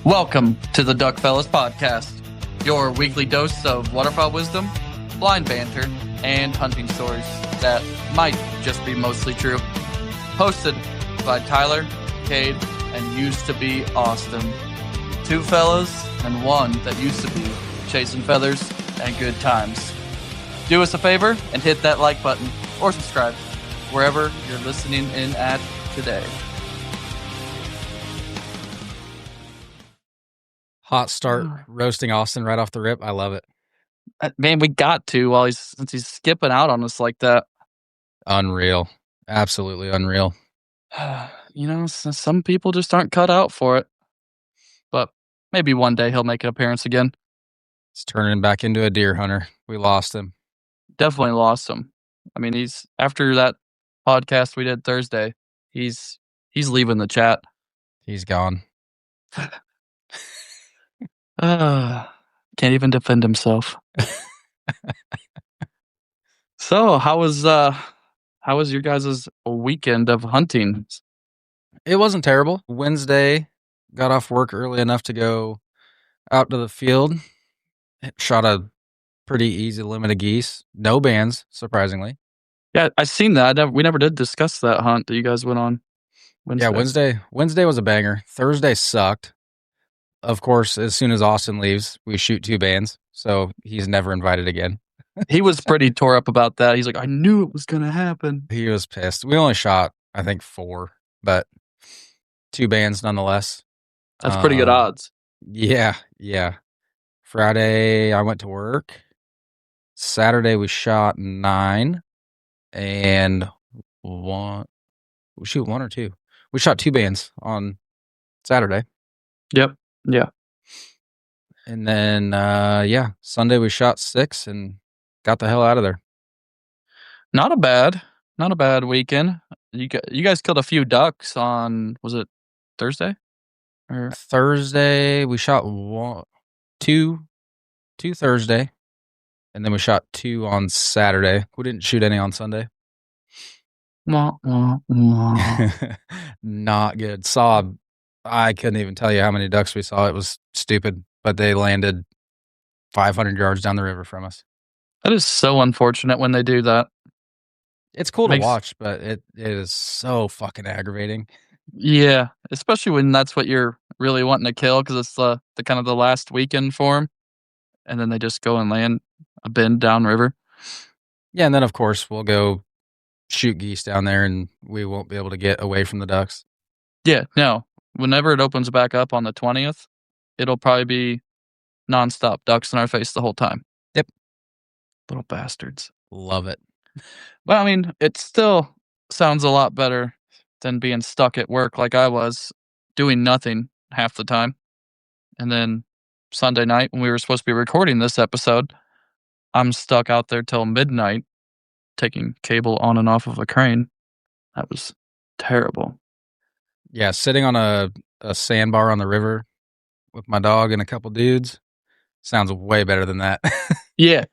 Welcome to the Duck Fellas Podcast, your weekly dose of waterfowl wisdom, blind banter, and hunting stories that might just be mostly true. Hosted by Tyler, Kade, and used to be Austin. Two fellas and one that used to be chasing feathers and good times. Do us a favor and hit that like button or subscribe wherever you're listening in at today. Hot start roasting Austin right off the rip. I love it. Man, we got to since he's skipping out on us like that. Unreal. Absolutely unreal. Some people just aren't cut out for it. But maybe one day he'll make an appearance again. He's turning back into a deer hunter. We lost him. Definitely lost him. I mean, he's after that podcast we did Thursday, he's leaving the chat. He's gone. Can't even defend himself. So, how was your guys' weekend of hunting? It wasn't terrible. Wednesday, got off work early enough to go out to the field. Shot a pretty easy limit of geese. No bands, surprisingly. Yeah, I seen that. We never did discuss that hunt that you guys went on Wednesday. Yeah, Wednesday was a banger. Thursday sucked. Of course, as soon as Austin leaves, we shoot two bands, so he's never invited again. He was pretty tore up about that. He's like, I knew it was going to happen. He was pissed. We only shot, I think, 4, but two bands nonetheless. That's pretty good odds. Yeah. Friday, I went to work. Saturday, we shot 9, and one or two. We shot 2 bands on Saturday. Yep. Yeah. And then, Sunday we shot 6 and got the hell out of there. Not a bad weekend. You guys killed a few ducks on, was it Thursday? Or Thursday we shot 2 Thursday, and then we shot 2 on Saturday. We didn't shoot any on Sunday. Wah, wah, wah. Not good. I couldn't even tell you how many ducks we saw. It was stupid, but they landed 500 yards down the river from us. That is so unfortunate when they do that. It's cool to watch, but it is so fucking aggravating. Yeah, especially when that's what you're really wanting to kill, because it's the kind of the last weekend for them, and then they just go and land a bend downriver. Yeah, and then of course we'll go shoot geese down there, and we won't be able to get away from the ducks. Yeah, no. Whenever it opens back up on the 20th, it'll probably be nonstop ducks in our face the whole time. Yep. Little bastards. Love it. But I mean, it still sounds a lot better than being stuck at work like I was, doing nothing half the time. And then Sunday night, when we were supposed to be recording this episode, I'm stuck out there till midnight, taking cable on and off of a crane. That was terrible. Yeah, sitting on a sandbar on the river with my dog and a couple dudes sounds way better than that. Yeah.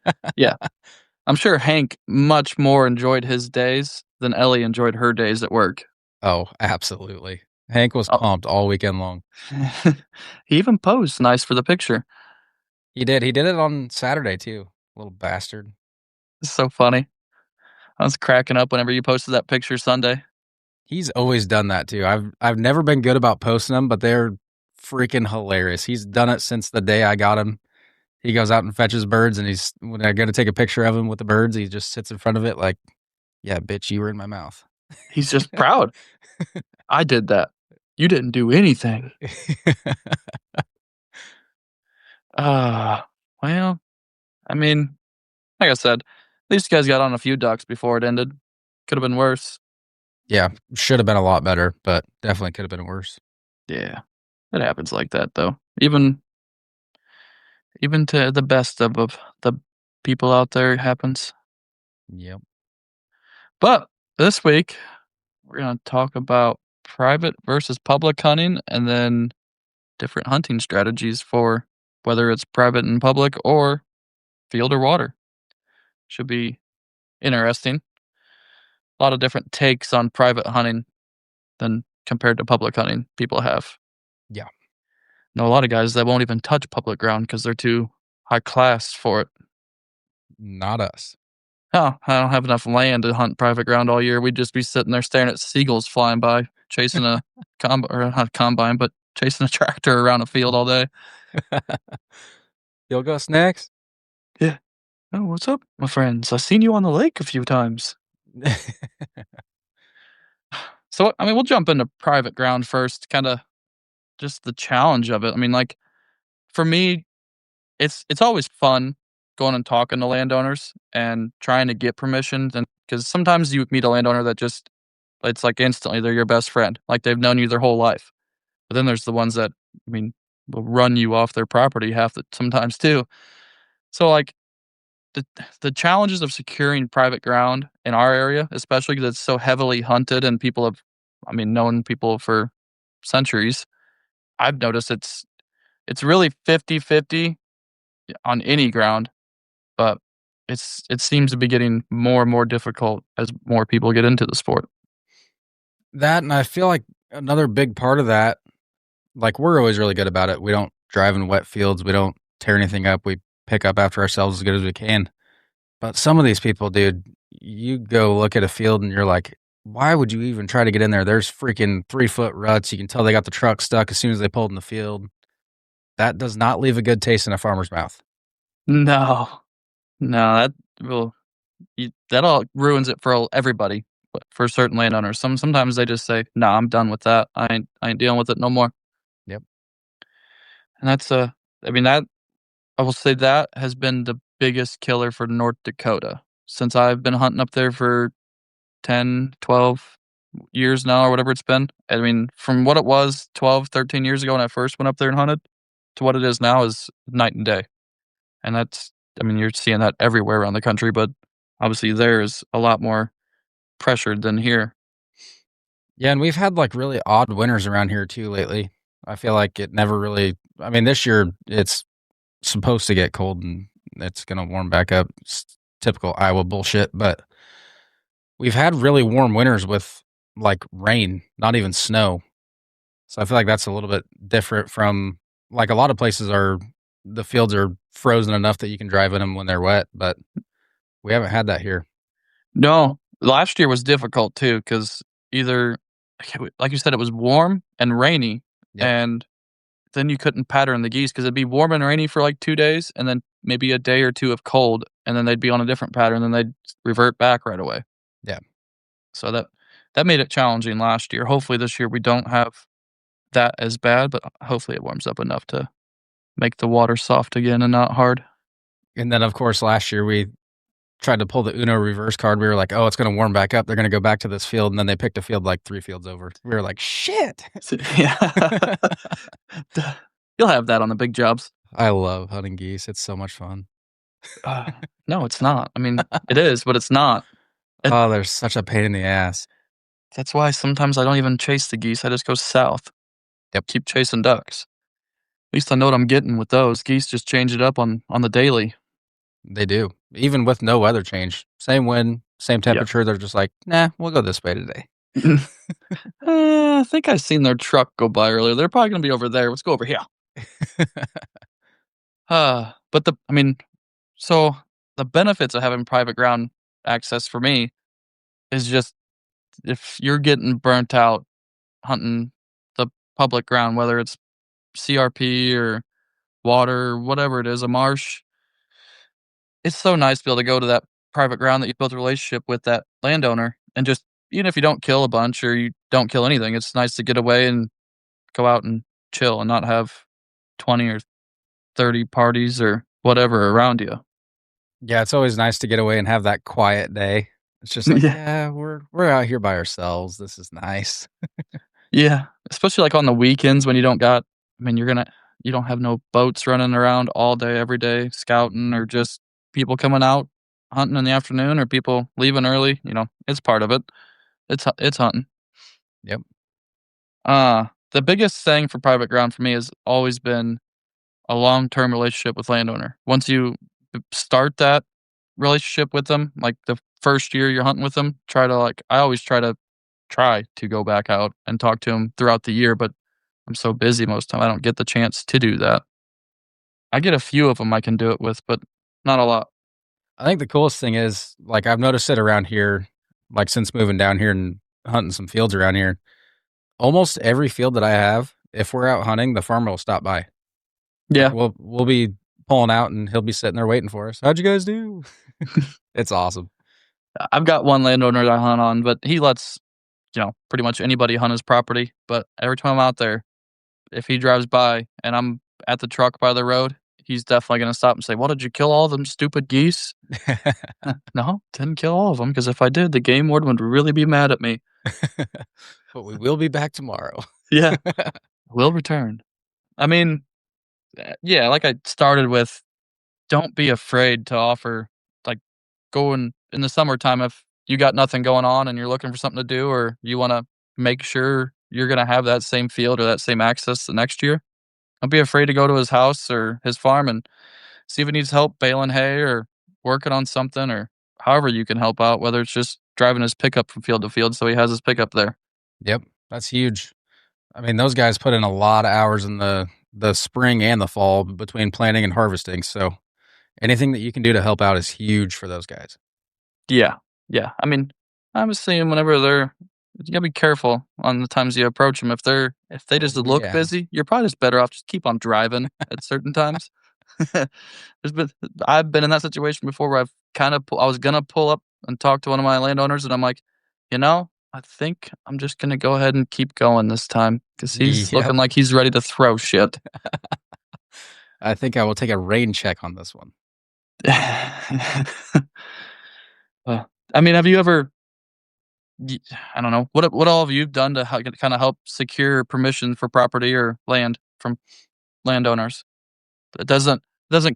I'm sure Hank much more enjoyed his days than Ellie enjoyed her days at work. Oh, absolutely. Hank was pumped all weekend long. He even posed nice for the picture. He did. He did it on Saturday, too. Little bastard. It's so funny. I was cracking up whenever you posted that picture Sunday. He's always done that, too. I've never been good about posting them, but they're freaking hilarious. He's done it since the day I got him. He goes out and fetches birds, and when I go to take a picture of him with the birds, he just sits in front of it like, yeah, bitch, you were in my mouth. He's just proud. I did that. You didn't do anything. Well, I mean, like I said, at least you guys got on a few ducks before it ended. Could have been worse. Yeah, should have been a lot better, but definitely could have been worse. Yeah, it happens like that, though. Even to the best of the people out there, it happens. Yep. But this week, we're going to talk about private versus public hunting, and then different hunting strategies for whether it's private and public or field or water. Should be interesting. A lot of different takes on private hunting than compared to public hunting people have. Yeah. Know a lot of guys that won't even touch public ground because they're too high class for it. Not us. Oh, I don't have enough land to hunt private ground all year. We'd just be sitting there staring at seagulls flying by, chasing a or not combine, but chasing a tractor around a field all day. You'll go snacks? Yeah. Oh, what's up, my friends? I've seen you on the lake a few times. So, I mean, we'll jump into private ground first, kind of just the challenge of it. I mean, like for me, it's always fun going and talking to landowners and trying to get permission, and because sometimes you meet a landowner that just it's like instantly they're your best friend, like they've known you their whole life. But then there's the ones that, I mean, will run you off their property half the sometimes too. So like the the challenges of securing private ground in our area, especially because it's so heavily hunted and people have, I mean, known people for centuries. I've noticed it's really 50-50 on any ground, but it seems to be getting more and more difficult as more people get into the sport. That, and I feel like another big part of that, like, we're always really good about it. We don't drive in wet fields. We don't tear anything up. We pick up after ourselves as good as we can. But some of these people, dude, you go look at a field and you're like, why would you even try to get in there? There's freaking 3-foot ruts. You can tell they got the truck stuck as soon as they pulled in the field. That does not leave a good taste in a farmer's mouth. No, no, that will that all ruins it for everybody. But for certain landowners, sometimes they just say, "Nah, I'm done with that. I ain't dealing with it no more." Yep. And that's I mean that I will say that has been the biggest killer for North Dakota since I've been hunting up there for 10, 12 years now or whatever it's been. I mean, from what it was 12, 13 years ago when I first went up there and hunted to what it is now is night and day. And that's, I mean, you're seeing that everywhere around the country, but obviously there is a lot more pressured than here. Yeah, and we've had like really odd winters around here too lately. I feel like it never really, I mean, this year it's supposed to get cold and it's going to warm back up. It's typical Iowa bullshit, but we've had really warm winters with like rain, not even snow. So I feel like that's a little bit different from like a lot of places are the fields are frozen enough that you can drive in them when they're wet, but we haven't had that here. No, last year was difficult too because either, like you said, it was warm and rainy, Yep. and then you couldn't pattern the geese because it'd be warm and rainy for like 2 days, and then maybe a day or two of cold, and then they'd be on a different pattern, then they'd revert back right away. Yeah. So that made it challenging last year. Hopefully this year we don't have that as bad, but hopefully it warms up enough to make the water soft again and not hard. And then of course last year we tried to pull the Uno reverse card. We were like, "Oh, it's going to warm back up. They're going to go back to this field." And then they picked a field like 3 fields over. We were like, "Shit." Yeah. You'll have that on the big jobs. I love hunting geese. It's so much fun. Uh, no, it's not. I mean, it is, but it's not. Oh, they're such a pain in the ass. That's why sometimes I don't even chase the geese. I just go south. Yep. Keep chasing ducks. At least I know what I'm getting with those. Geese just change it up on the daily. They do. Even with no weather change. Same wind, same temperature. They're just like, nah, we'll go this way today. I think I seen their truck go by earlier. They're probably going to be over there. Let's go over here. But I mean, so the benefits of having private ground access for me is just if you're getting burnt out hunting the public ground, whether it's CRP or water, or whatever it is, a marsh, it's so nice to be able to go to that private ground that you built a relationship with that landowner and just, even if you don't kill a bunch or you don't kill anything, it's nice to get away and go out and chill and not have 20 or 30 parties or whatever around you. Yeah, it's always nice to get away and have that quiet day. It's just like, Yeah. yeah, we're out here by ourselves. This is nice. Yeah. Especially like on the weekends when you don't got, I mean, you don't have no boats running around all day, every day, scouting or just people coming out hunting in the afternoon or people leaving early. It's part of it. It's hunting. Yep. The biggest thing for private ground for me has always been a long-term relationship with landowner. Once you start that relationship with them, like the first year you're hunting with them, I always try to go back out and talk to them throughout the year, but I'm so busy most of the time, I don't get the chance to do that. I get a few of them I can do it with, but not a lot. I think the coolest thing is, like, I've noticed it around here, like, since moving down here and hunting some fields around here, almost every field that I have, if we're out hunting, the farmer will stop by. Like, Yeah. we'll be pulling out, and he'll be sitting there waiting for us. "How'd you guys do?" It's awesome. I've got one landowner that I hunt on, but he lets, pretty much anybody hunt his property, but every time I'm out there, if he drives by and I'm at the truck by the road, he's definitely gonna stop and say, "What, did you kill all them stupid geese?" No, didn't kill all of them, because if I did, the game warden would really be mad at me. But we will be back tomorrow. Yeah, will return. I mean, yeah, like I started with, don't be afraid to offer, like, going in the summertime if you got nothing going on and you're looking for something to do, or you wanna make sure you're gonna have that same field or that same access the next year. Don't be afraid to go to his house or his farm and see if he needs help baling hay or working on something, or however you can help out, whether it's just driving his pickup from field to field so he has his pickup there. Yep, that's huge. I mean, those guys put in a lot of hours in the spring and the fall between planting and harvesting, so anything that you can do to help out is huge for those guys. Yeah, yeah. I mean, I was saying whenever they're, you gotta be careful on the times you approach them. If they just Oh, look yeah. busy, you're probably just better off just keep on driving at certain times. There's been I've been in that situation before where I was gonna pull up and talk to one of my landowners, and I'm like, I think I'm just gonna go ahead and keep going this time because he's Yep. looking like he's ready to throw shit. I think I will take a rain check on this one. I mean, have you ever? Y I don't know. What all have you done to kinda help secure permission for property or land from landowners? It doesn't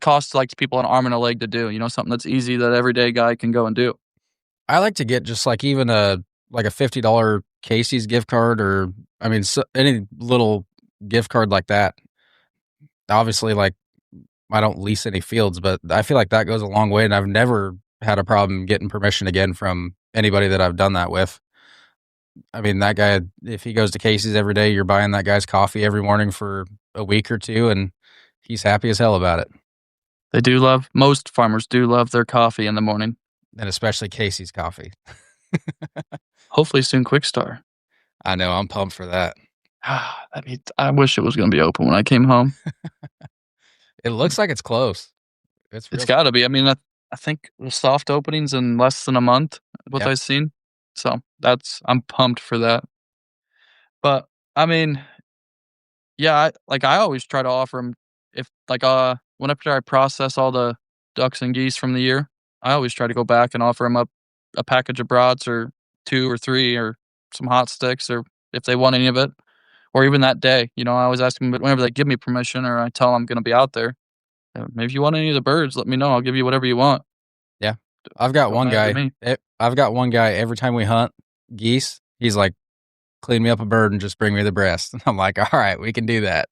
cost, like, people an arm and a leg to do, something that's easy that everyday guy can go and do. I like to get just, like, even a $50 Casey's gift card, or, I mean, any little gift card like that. Obviously, like, I don't lease any fields, but I feel like that goes a long way, and I've never had a problem getting permission again from anybody that I've done that with. I mean, that guy, if he goes to Casey's every day, you're buying that guy's coffee every morning for a week or 2, and he's happy as hell about it, Most farmers do love their coffee in the morning. and especially Casey's coffee. Hopefully soon Quick Star. I know, I'm pumped for that. I wish it was gonna be open when I came home. It looks like it's close. It's It's real. gotta be. I mean, I think the soft openings in less than a month, what Yep. I've seen. So, I'm pumped for that. But, I mean, yeah, I always try to offer them, if, like, whenever I process all the ducks and geese from the year, I always try to go back and offer them up a package of brats or 2 or 3 or some hot sticks, or if they want any of it, or even that day, I always ask them, but whenever they give me permission or I tell them I'm gonna be out there, "Maybe if you want any of the birds, let me know, I'll give you whatever you want." Yeah. I've got Don't one matter to guy me. I've got one guy every time we hunt geese, he's like, "Clean me up a bird and just bring me the breast." And I'm like, "Alright, we can do that."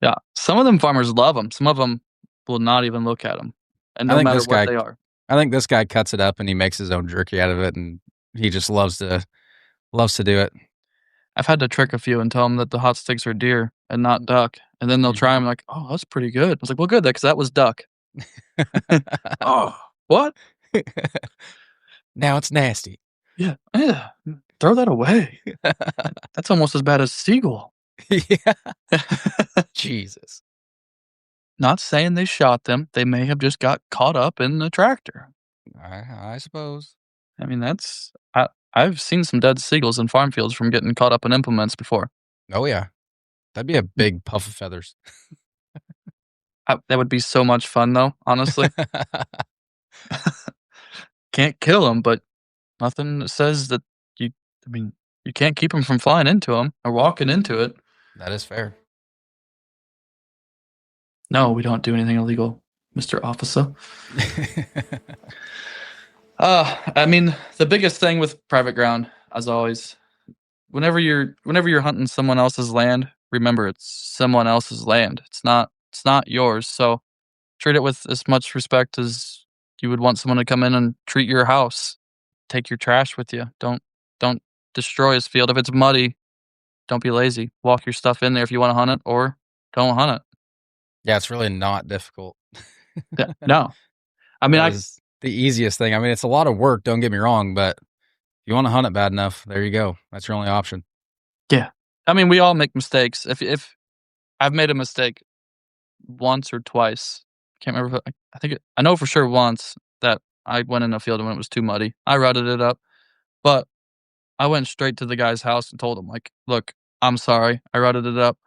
Yeah, some of them farmers love them. Some of them will not even look at them, and I no think matter this what guy they are. I think this guy cuts it up and he makes his own jerky out of it, and he just loves to do it. I've had to trick a few and tell them that the hot sticks are deer and not duck, and then they'll try Mhm. them like, "Oh, that's pretty good." I was like, "Well, good, because that was duck." "Oh, what?" Now it's nasty. "Yeah, yeah, throw that away. That's almost as bad as seagull." Yeah. Jesus. Not saying they shot them, they may have just got caught up in the tractor. I suppose. I mean, I've seen some dead seagulls in farm fields from getting caught up in implements before. Oh, yeah. That'd be a big puff of feathers. That would be so much fun though, honestly. Can't kill them, but nothing says that you I mean, you can't keep them from flying into them or walking into it. That is fair. No, we don't do anything illegal, Mr. Officer. I mean, the biggest thing with private ground, as always, whenever you're hunting someone else's land, remember it's someone else's land. It's not yours. So treat it with as much respect as you would want someone to come in and treat your house. Take your trash with you. Don't destroy his field. If it's muddy, don't be lazy. Walk your stuff in there if you want to hunt it, or don't hunt it. Yeah, it's really not difficult. Yeah, no, I mean, That is the easiest thing. I mean, it's a lot of work, don't get me wrong, but if you want to hunt it bad enough, there you go. That's your only option. yeah. I mean, we all make mistakes. If I've made a mistake once or twice, can't remember. I think I know for sure once that I went in a field when it was too muddy. I rutted it up, but I went straight to the guy's house and told him, like, "Look, I'm sorry. I rutted it up.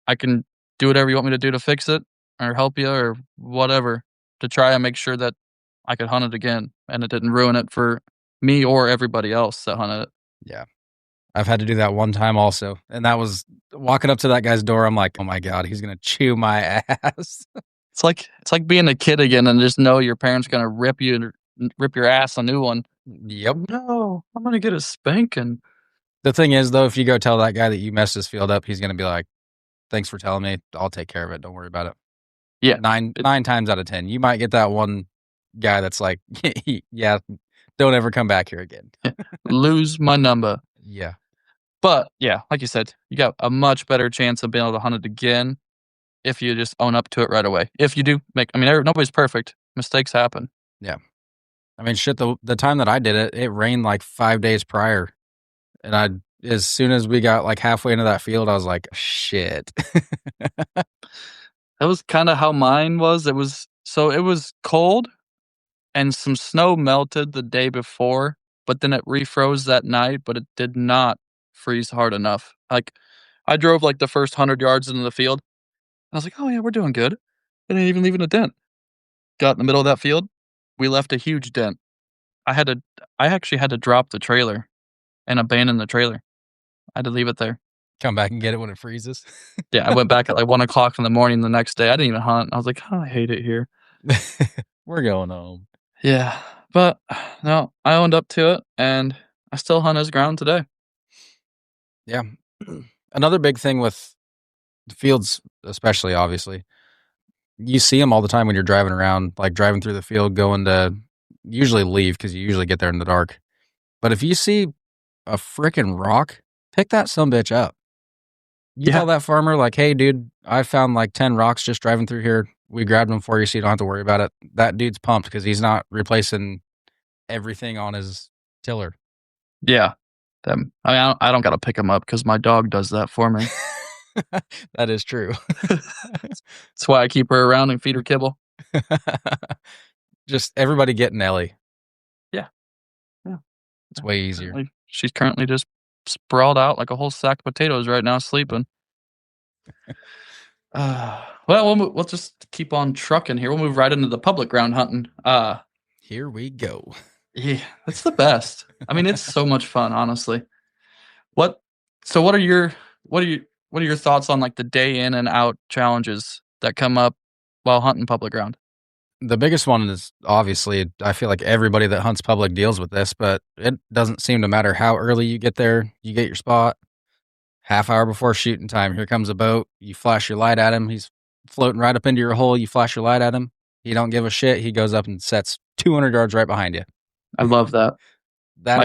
I can do whatever you want me to do to fix it or help you or whatever to try and make sure that I could hunt it again and it didn't ruin it for me or everybody else that hunted it." Yeah. I've had to do that one time also. And that was walking up to that guy's door. I'm like, oh my God, he's going to chew my ass. It's like being a kid again and just know your parents gonna rip your ass a new one. Yep. No, I'm gonna get a spanking. The thing is, though, if you go tell that guy that you messed his field up, he's going to be like, thanks for telling me. I'll take care of it. Don't worry about it. Yeah, Nine times out of 10, you might get that one guy that's like, yeah, don't ever come back here again. lose my number. Yeah. But yeah, like you said, you got a much better chance of being able to hunt it again if you just own up to it right away. If you do nobody's perfect. Mistakes happen. Yeah. I mean, shit, the time that I did it, it rained like 5 days prior. And as soon as we got like halfway into that field, I was like, shit. That was kind of how mine was. It was cold and some snow melted the day before, but then it refroze that night, but it did not freeze hard enough. Like I drove like the first 100 yards into the field. And I was like, "Oh yeah, we're doing good." I didn't even leave in a dent. Got in the middle of that field, we left a huge dent. I actually had to drop the trailer and abandon the trailer. I had to leave it there. Come back and get it when it freezes. Yeah, I went back at like 1 o'clock in the morning the next day. I didn't even hunt. I was like, "Oh, I hate it here." We're going home. Yeah, but no, I owned up to it, and I still hunt his ground today. Yeah. Another big thing with the fields, especially obviously, you see them all the time when you're driving around, like driving through the field, going to usually leave because you usually get there in the dark. But if you see a freaking rock, pick that sumbitch up. You tell that farmer, like, hey, dude, I found like 10 rocks just driving through here. We grabbed them for you so you don't have to worry about it. That dude's pumped because he's not replacing everything on his tiller. Yeah. I mean, I don't got to pick him up because my dog does that for me. That is true. That's why I keep her around and feed her kibble. Just everybody getting Ellie. Yeah. It's way easier. She's currently just sprawled out like a whole sack of potatoes right now, sleeping. Well, we'll just keep on trucking here. We'll move right into the public ground hunting. Here we go. Yeah, that's the best. I mean, it's so much fun, honestly. What are your thoughts on like the day in and out challenges that come up while hunting public ground? The biggest one is obviously, I feel like everybody that hunts public deals with this, but it doesn't seem to matter how early you get there. You get your spot, half hour before shooting time. Here comes a boat. You flash your light at him. He's floating right up into your hole. You flash your light at him. He don't give a shit. He goes up and sets 200 yards right behind you. I love that. That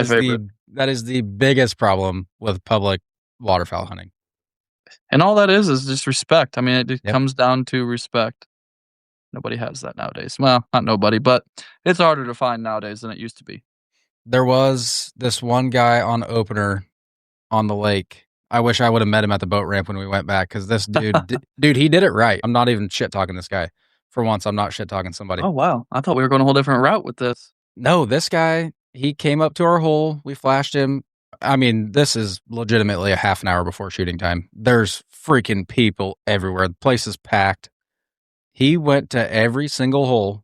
is the biggest problem with public waterfowl hunting. And all that is just respect. I mean, it comes down to respect. Nobody has that nowadays. Well, not nobody, but it's harder to find nowadays than it used to be. There was this one guy on opener on the lake. I wish I would have met him at the boat ramp when we went back because this dude, he did it right. I'm not even shit talking this guy. For once, I'm not shit talking somebody. Oh, wow. I thought we were going a whole different route with this. No, this guy, he came up to our hole. We flashed him. I mean, this is legitimately a half an hour before shooting time. There's freaking people everywhere. The place is packed. He went to every single hole,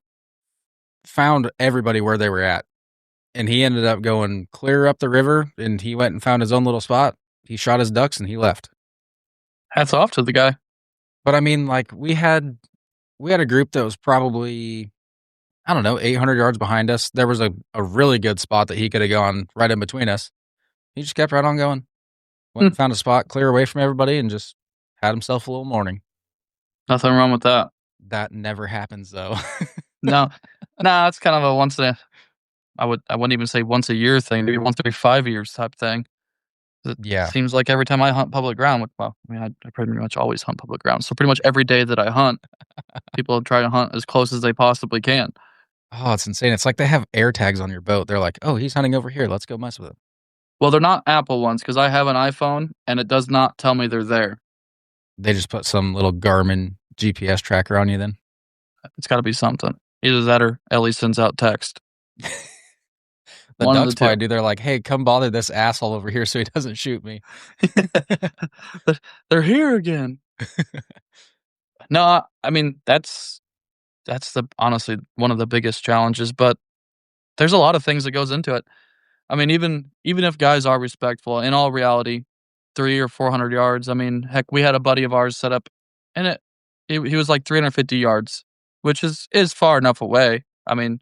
found everybody where they were at, and he ended up going clear up the river, and he went and found his own little spot. He shot his ducks, and he left. Hats off to the guy. But I mean, like, we had a group that was probably, I don't know, 800 yards behind us. There was a really good spot that he could have gone right in between us. He just kept right on going. Went and found a spot clear away from everybody and just had himself a little morning. Nothing wrong with that. That never happens, though. No, it's kind of a I wouldn't even say once a year thing, maybe once every 5 years type thing. It Yeah. seems like every time I hunt public ground, well, I mean, I pretty much always hunt public ground. So pretty much every day that I hunt, people try to hunt as close as they possibly can. Oh, it's insane. It's like they have air tags on your boat. They're like, "Oh, he's hunting over here. Let's go mess with him." Well, they're not Apple ones because I have an iPhone and it does not tell me they're there. They just put some little Garmin GPS tracker on you then? It's got to be something. Either that or Ellie sends out text. The One of the ducks probably two. do. They're like, "Hey, come bother this asshole over here so he doesn't shoot me." They're here again. No, I mean that's the honestly one of the biggest challenges, but there's a lot of things that goes into it. I mean, even if guys are respectful, in all reality, 300 or 400 yards. I mean, heck, we had a buddy of ours set up, and he was like 350 yards, which is far enough away. I mean,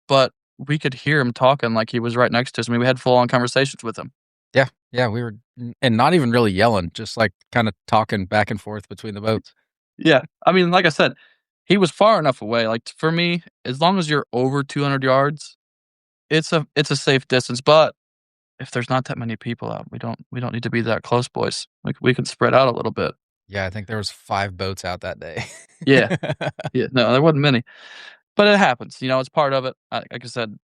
but we could hear him talking like he was right next to us. I mean, we had full on conversations with him. Yeah, yeah, we were, and not even really yelling, just like kind of talking back and forth between the boats. Yeah, I mean, like I said, he was far enough away. Like for me, as long as you're over 200 yards, it's a safe distance. But if there's not that many people out, we don't need to be that close, boys. Like we can spread out a little bit. Yeah, I think there was 5 boats out that day. Yeah, yeah. No, there wasn't many, but it happens. You know, it's part of it. Like I said,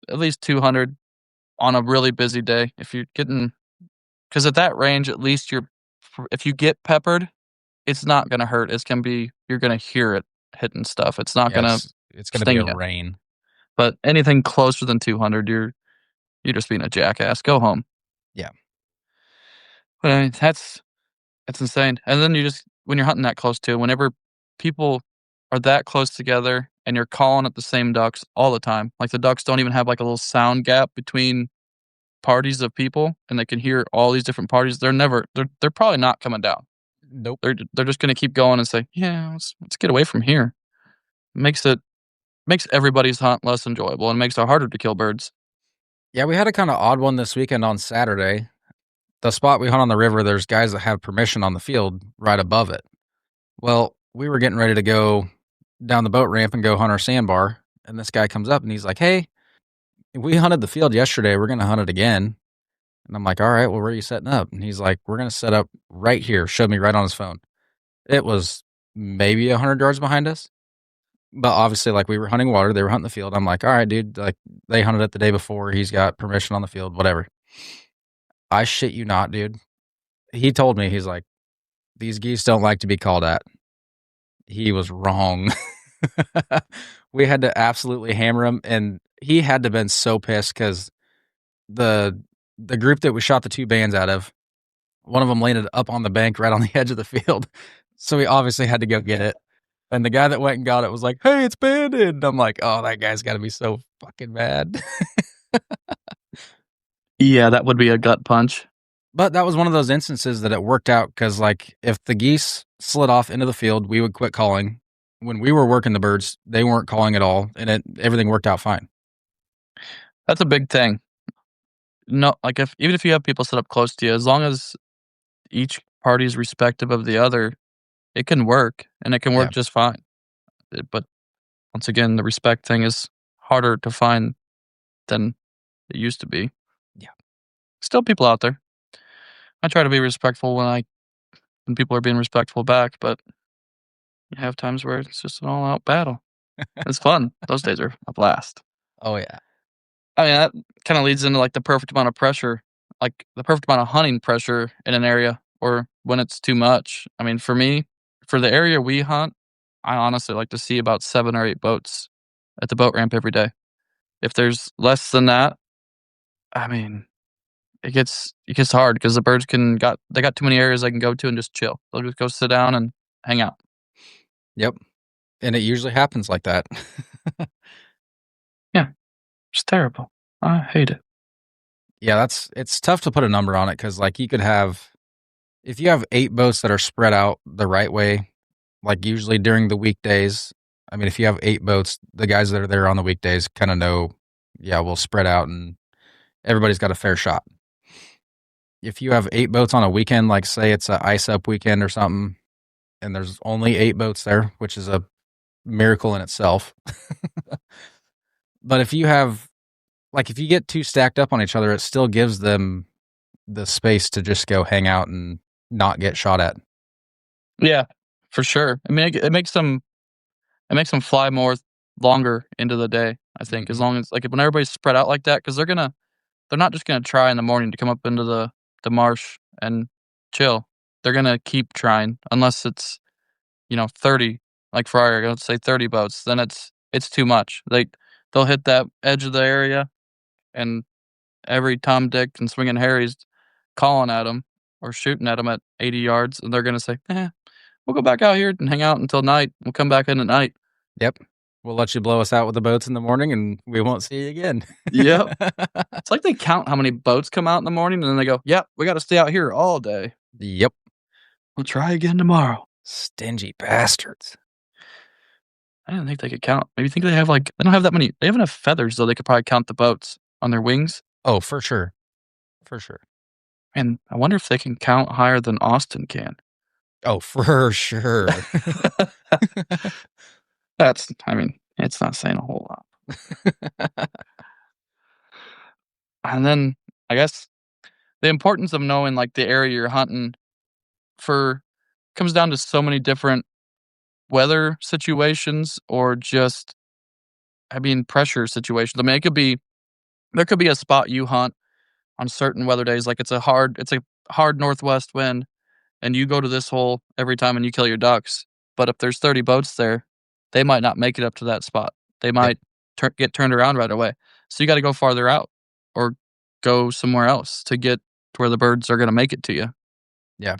at least 200 on a really busy day. If you're getting, because at that range, at least if you get peppered, it's not gonna hurt. It's gonna be you're gonna hear it hitting stuff. It's not gonna Yes, it's gonna be sting a you. rain. But anything closer than 200, you're just being a jackass. Go home. Yeah. But I mean, that's insane. And then you just when you're hunting that close too, whenever people are that close together and you're calling at the same ducks all the time, like the ducks don't even have like a little sound gap between parties of people, and they can hear all these different parties. They're probably not coming down. Nope. They're just gonna keep going and say, yeah, let's get away from here. Makes everybody's hunt less enjoyable and makes it harder to kill birds. Yeah, we had a kinda odd one this weekend on Saturday. The spot we hunt on the river, there's guys that have permission on the field right above it. Well, we were getting ready to go down the boat ramp and go hunt our sandbar, and this guy comes up and he's like, "Hey, we hunted the field yesterday. We're gonna hunt it again." And I'm like, "All right, well, where are you setting up?" And he's like, "We're gonna set up right here." Showed me right on his phone. It was maybe 100 yards behind us, but obviously, like, we were hunting water, they were hunting the field. I'm like, "All right, dude, like, they hunted it the day before. He's got permission on the field, whatever." I shit you not, dude. He told me, he's like, "These geese don't like to be called at." He was wrong. We had to absolutely hammer him, and he had to been so pissed because the the group that we shot the 2 bands out of, one of them landed up on the bank right on the edge of the field, so we obviously had to go get it. And the guy that went and got it was like, "Hey, it's banded." And I'm like, "Oh, that guy's got to be so fucking mad." Yeah, that would be a gut punch. But that was one of those instances that it worked out because, like, if the geese slid off into the field, we would quit calling. When we were working the birds, they weren't calling at all, and everything worked out fine. That's a big thing. No, like if even if you have people set up close to you, as long as each party is respective of the other, it can work and it can Yeah, work just fine. But once again, the respect thing is harder to find than it used to be. yeah, Still people out there. I try to be respectful when people are being respectful back, but you have times where it's just an all out battle. It's fun. Those days are a blast. oh yeah, I mean, that kind of leads into like the perfect amount of pressure, like the perfect amount of hunting pressure in an area, or when it's too much. I mean, for me, for the area we hunt, I honestly like to see about 7 or 8 boats at the boat ramp every day. If there's less than that, I mean, it gets hard because the birds they got too many areas they can go to and just chill. They'll just go sit down and hang out. yep. And it usually happens like that. Yeah, it's terrible. I hate it. Yeah, it's tough to put a number on it because, like, you could have, if you have 8 boats that are spread out the right way, like usually during the weekdays. I mean, if you have 8 boats, the guys that are there on the weekdays kind of know, yeah, we'll spread out and everybody's got a fair shot. If you have 8 boats on a weekend, like say it's a ice up weekend or something, and there's only 8 boats there, which is a miracle in itself. But if you have, like, if you get 2 stacked up on each other, it still gives them the space to just go hang out and not get shot at. Yeah, for sure. I mean, it makes them fly more longer into the day, I think, as Hmm. long as like, when everybody's spread out like that, because 'cause they're not just gonna try in the morning to come up into the marsh and chill. They're gonna keep trying unless it's, 30, like Friar, let's say 30 boats, then it's too much. They'll hit that edge of the area, and every Tom, Dick, and swinging Harry's calling at them or shooting at them at 80 yards, and they're gonna say, we'll go back out here and hang out until night. We'll come back in at night." Yep. We'll let you blow us out with the boats in the morning and we won't see you again. Yep. It's like they count how many boats come out in the morning, and then they go, "Yep, we gotta stay out here all day. Yep. We'll try again tomorrow." Stingy bastards. I didn't think they could count. Maybe think they don't have that many. They have enough feathers, though, they could probably count the boats on their wings. Oh, for sure. For sure. And I wonder if they can count higher than Austin can. Oh, for sure. I mean, it's not saying a whole lot. And then, I guess, the importance of knowing, like, the area you're hunting for comes down to so many different weather situations or just, I mean, pressure situations. I mean, there could be a spot you hunt on certain weather days, like, it's a hard northwest wind, and you go to this hole every time and you kill your ducks. But if there's 30 boats there, they might not make it up to that spot. They Yep. might get turned around right away. So you got to go farther out or go somewhere else to get to where the birds are going to make it to you. Yeah.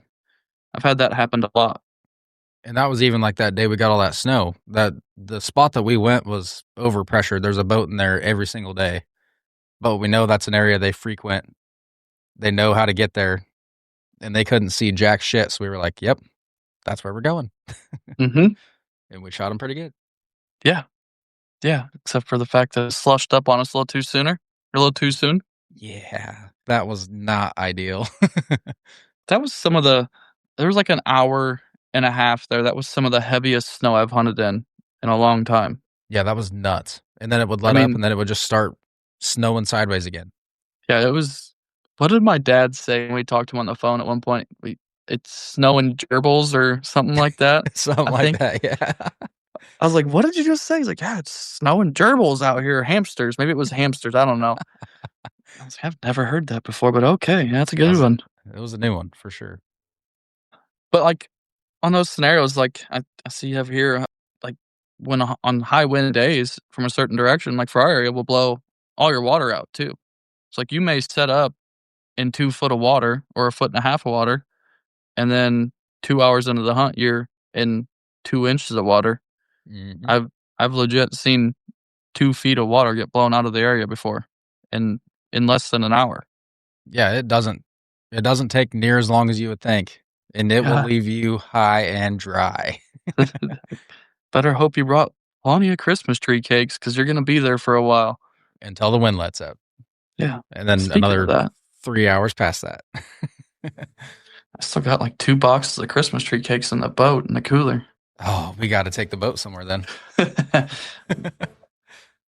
I've had that happen a lot. And that was even like that day we got all that snow. That the spot that we went was overpressured. There's a boat in there every single day. But we know that's an area they frequent. They know how to get there. And they couldn't see jack shit. So we were like, yep, that's where we're going. Hmm. And we shot them pretty good. Yeah. Yeah. Except for the fact that it slushed up on us a little too soon. Yeah. That was not ideal. That was there was like an hour and a half there. That was some of the heaviest snow I've hunted in a long time. Yeah, that was nuts. And then it would I let up mean, and then it would just start snowing sideways again. yeah, it was. What did my dad say when we talked to him on the phone at one point? It's snowing gerbils or something like that. Something I like think that, yeah. I was like, "What did you just say?" He's like, "Yeah, it's snowing gerbils out here, hamsters." Maybe it was hamsters. I don't know. I was like, "I've never heard that before, but okay, yeah, that's a good That's one." it was a new one for sure. But like on those scenarios, like I see you have here, like when on high wind days from a certain direction, like for our area, will blow all your water out too. It's like you may set up in 2 foot of water or a foot and a half of water, and then 2 hours into the hunt, you're in 2 inches of water. Mhm. I've legit seen 2 feet of water get blown out of the area before, in in less than an hour. Yeah, it doesn't take near as long as you would think, and it will Yeah, leave you high and dry better hope you brought plenty of Christmas tree cakes because you're gonna be there for a while. until the wind lets up, Yeah. and then Speaking of another that, 3 hours past that. I still got like 2 boxes of Christmas tree cakes in the boat in the cooler. Oh, we gotta take the boat somewhere then.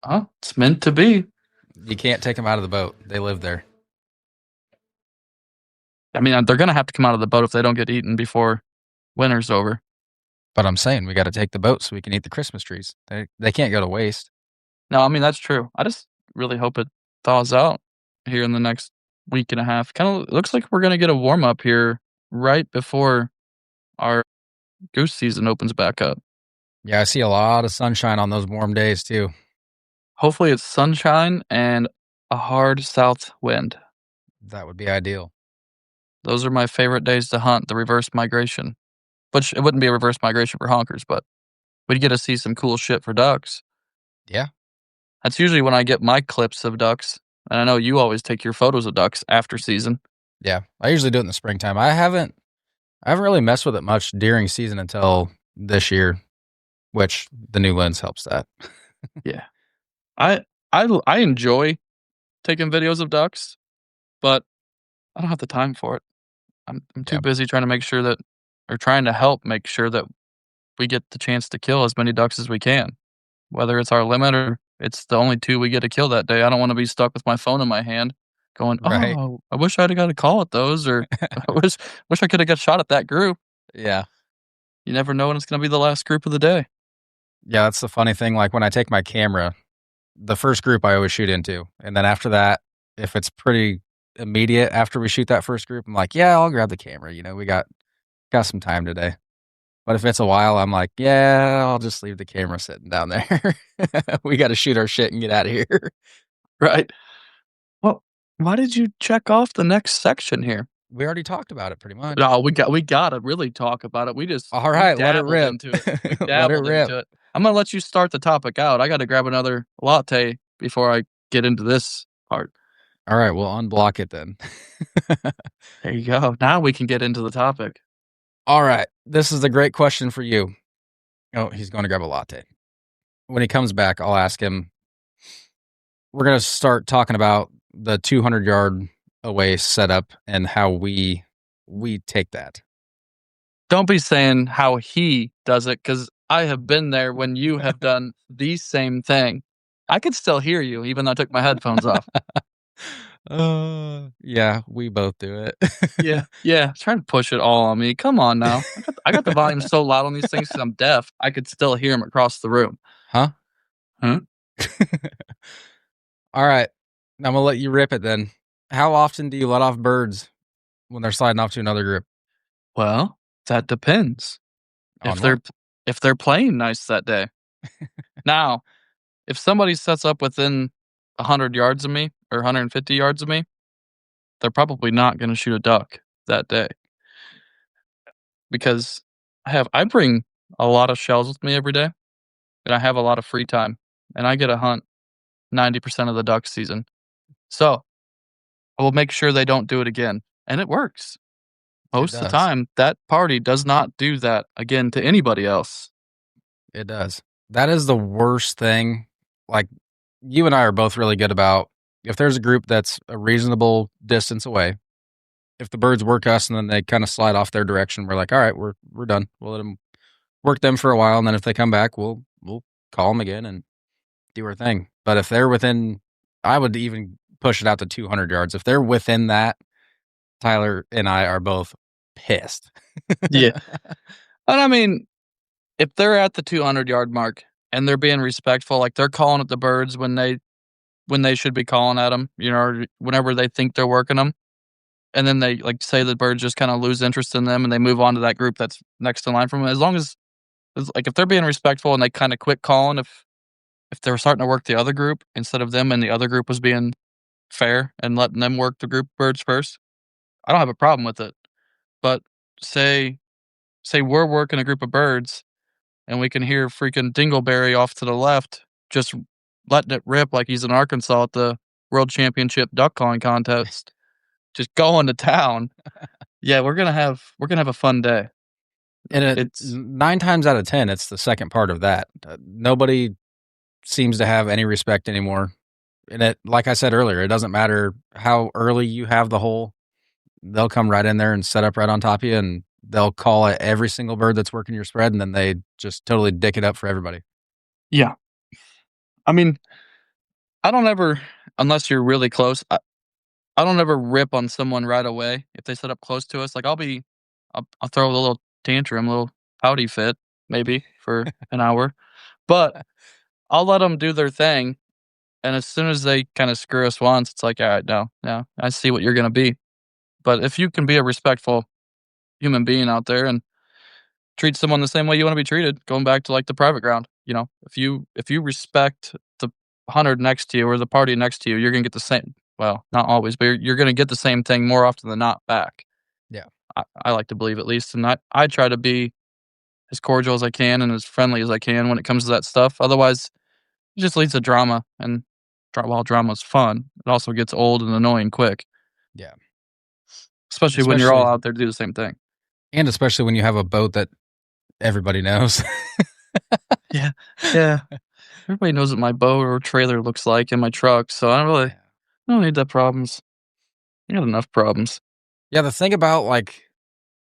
Oh, it's meant to be. You can't take them out of the boat. They live there. I mean, they're gonna have to come out of the boat if they don't get eaten before winter's over. But I'm saying we gotta take the boat so we can eat the Christmas trees. They can't go to waste. No, I mean, that's true. I just really hope it thaws out here in the next week and a half. Kinda looks like we're gonna get a warm up here right before our goose season opens back up. Yeah, I see a lot of sunshine on those warm days too. Hopefully, it's sunshine and a hard south wind. That would be ideal. Those are my favorite days to hunt, the reverse migration. Which it wouldn't be a reverse migration for honkers, but we'd get to see some cool shit for ducks. Yeah. That's usually when I get my clips of ducks, and I know you always take your photos of ducks after season. Yeah. I usually do it in the springtime. I haven't really messed with it much during season until this year, which the new lens helps that. Yeah. I enjoy taking videos of ducks, but I don't have the time for it. I'm too Yeah. busy trying to make sure that or trying to help make sure that we get the chance to kill as many ducks as we can. Whether it's our limit or it's the only 2 we get to kill that day, I don't wanna be stuck with my phone in my hand going, Right. "Oh, I wish I'd have got a call at those," or "I wish I could have got shot at that group." Yeah. You never know when it's gonna be the last group of the day. Yeah, that's the funny thing, like, when I take my camera, the first group I always shoot into, and then after that, if it's pretty immediate after we shoot that first group, I'm like, "Yeah, I'll grab the camera, we got some time today." But if it's a while, I'm like, "Yeah, I'll just leave the camera sitting down there. We gotta shoot our shit and get out of here." Right. Well, why did you check off the next section here? We already talked about it pretty much. No, we gotta really talk about it. We Alright, let it dabbled rip. into it. We Let it dabbled rip. into it. I'm gonna let you start the topic out. I gotta grab another latte before I get into this part. Alright, we'll unblock it then. There you go. Now we can get into the topic. Alright, this is a great question for you. Oh, he's going to grab a latte. When he comes back, I'll ask him. We're going to start talking about the 200-yard away setup and how we take that. Don't be saying how he does it, because I have been there when you have done the same thing. I could still hear you even though I took my headphones off. Yeah, we both do it. Yeah, trying to push it all on me. Come on now. I got the volume so loud on these things because 'cause I'm deaf, I could still hear them across the room. Huh? Huh? All right. I'm gonna let you rip it then. How often do you let off birds when they're sliding off to another group? Well, that depends. On If what? they're playing nice that day. Now, if somebody sets up within 100 yards of me or 150 yards of me, they're probably not gonna shoot a duck that day because I bring a lot of shells with me every day, and I have a lot of free time, and I get to hunt 90% of the duck season. So, I will make sure they don't do it again, and it works. It Most of the does. time, that party does not do that again to anybody else. It does. That is the worst thing. Like, you and I are both really good about if there's a group that's a reasonable distance away, if the birds work us and then they kind of slide off their direction, we're like, all right, we're done. We'll let them work them for a while, and then if they come back, we'll call them again and do our thing. But if they're within, I would even push it out to 200 yards. If they're within that, Tyler and I are both pissed. Yeah. And I mean, if they're at the 200-yard mark and they're being respectful, like they're calling at the birds when they should be calling at them, or whenever they think they're working them, and then they like say the birds just kind of lose interest in them and they move on to that group that's next in line from them. As long as like if they're being respectful and they kind of quit calling if they're starting to work the other group instead of them and the other group was being fair and letting them work the group birds first, I don't have a problem with it. But say we're working a group of birds and we can hear freaking Dingleberry off to the left just letting it rip like he's in Arkansas at the World Championship duck calling contest, just going to town. Yeah, we're gonna have a fun day. And It's 9 times out of 10, it's the second part of that. Nobody seems to have any respect anymore. And it, like I said earlier, it doesn't matter how early you have the hole. They'll come right in there and set up right on top of you, and they'll call at every single bird that's working your spread, and then they just totally dick it up for everybody. yeah. I mean, I don't ever unless you're really close, I don't ever rip on someone right away if they set up close to us. Like I'll throw a little tantrum, a little pouty fit maybe for an hour, but I'll let them do their thing. And as soon as they kind of screw us once, it's like, all right, no, I see what you're gonna be. But if you can be a respectful human being out there and treat someone the same way you want to be treated, going back to like the private ground, if you respect the hunter next to you or the party next to you, you're gonna get the same. Well, not always, but you're gonna get the same thing more often than not back. Yeah. I like to believe at least, and I try to be as cordial as I can and as friendly as I can when it comes to that stuff. Otherwise, it just leads to drama, and while drama's fun, it also gets old and annoying quick, Yeah. especially when you're all Especially out there to do the same thing. and especially when you have a boat that everybody knows. Yeah, yeah. Everybody knows what my boat or trailer looks like in my truck, so I don't need that problems. I got enough problems. Yeah, the thing about, like,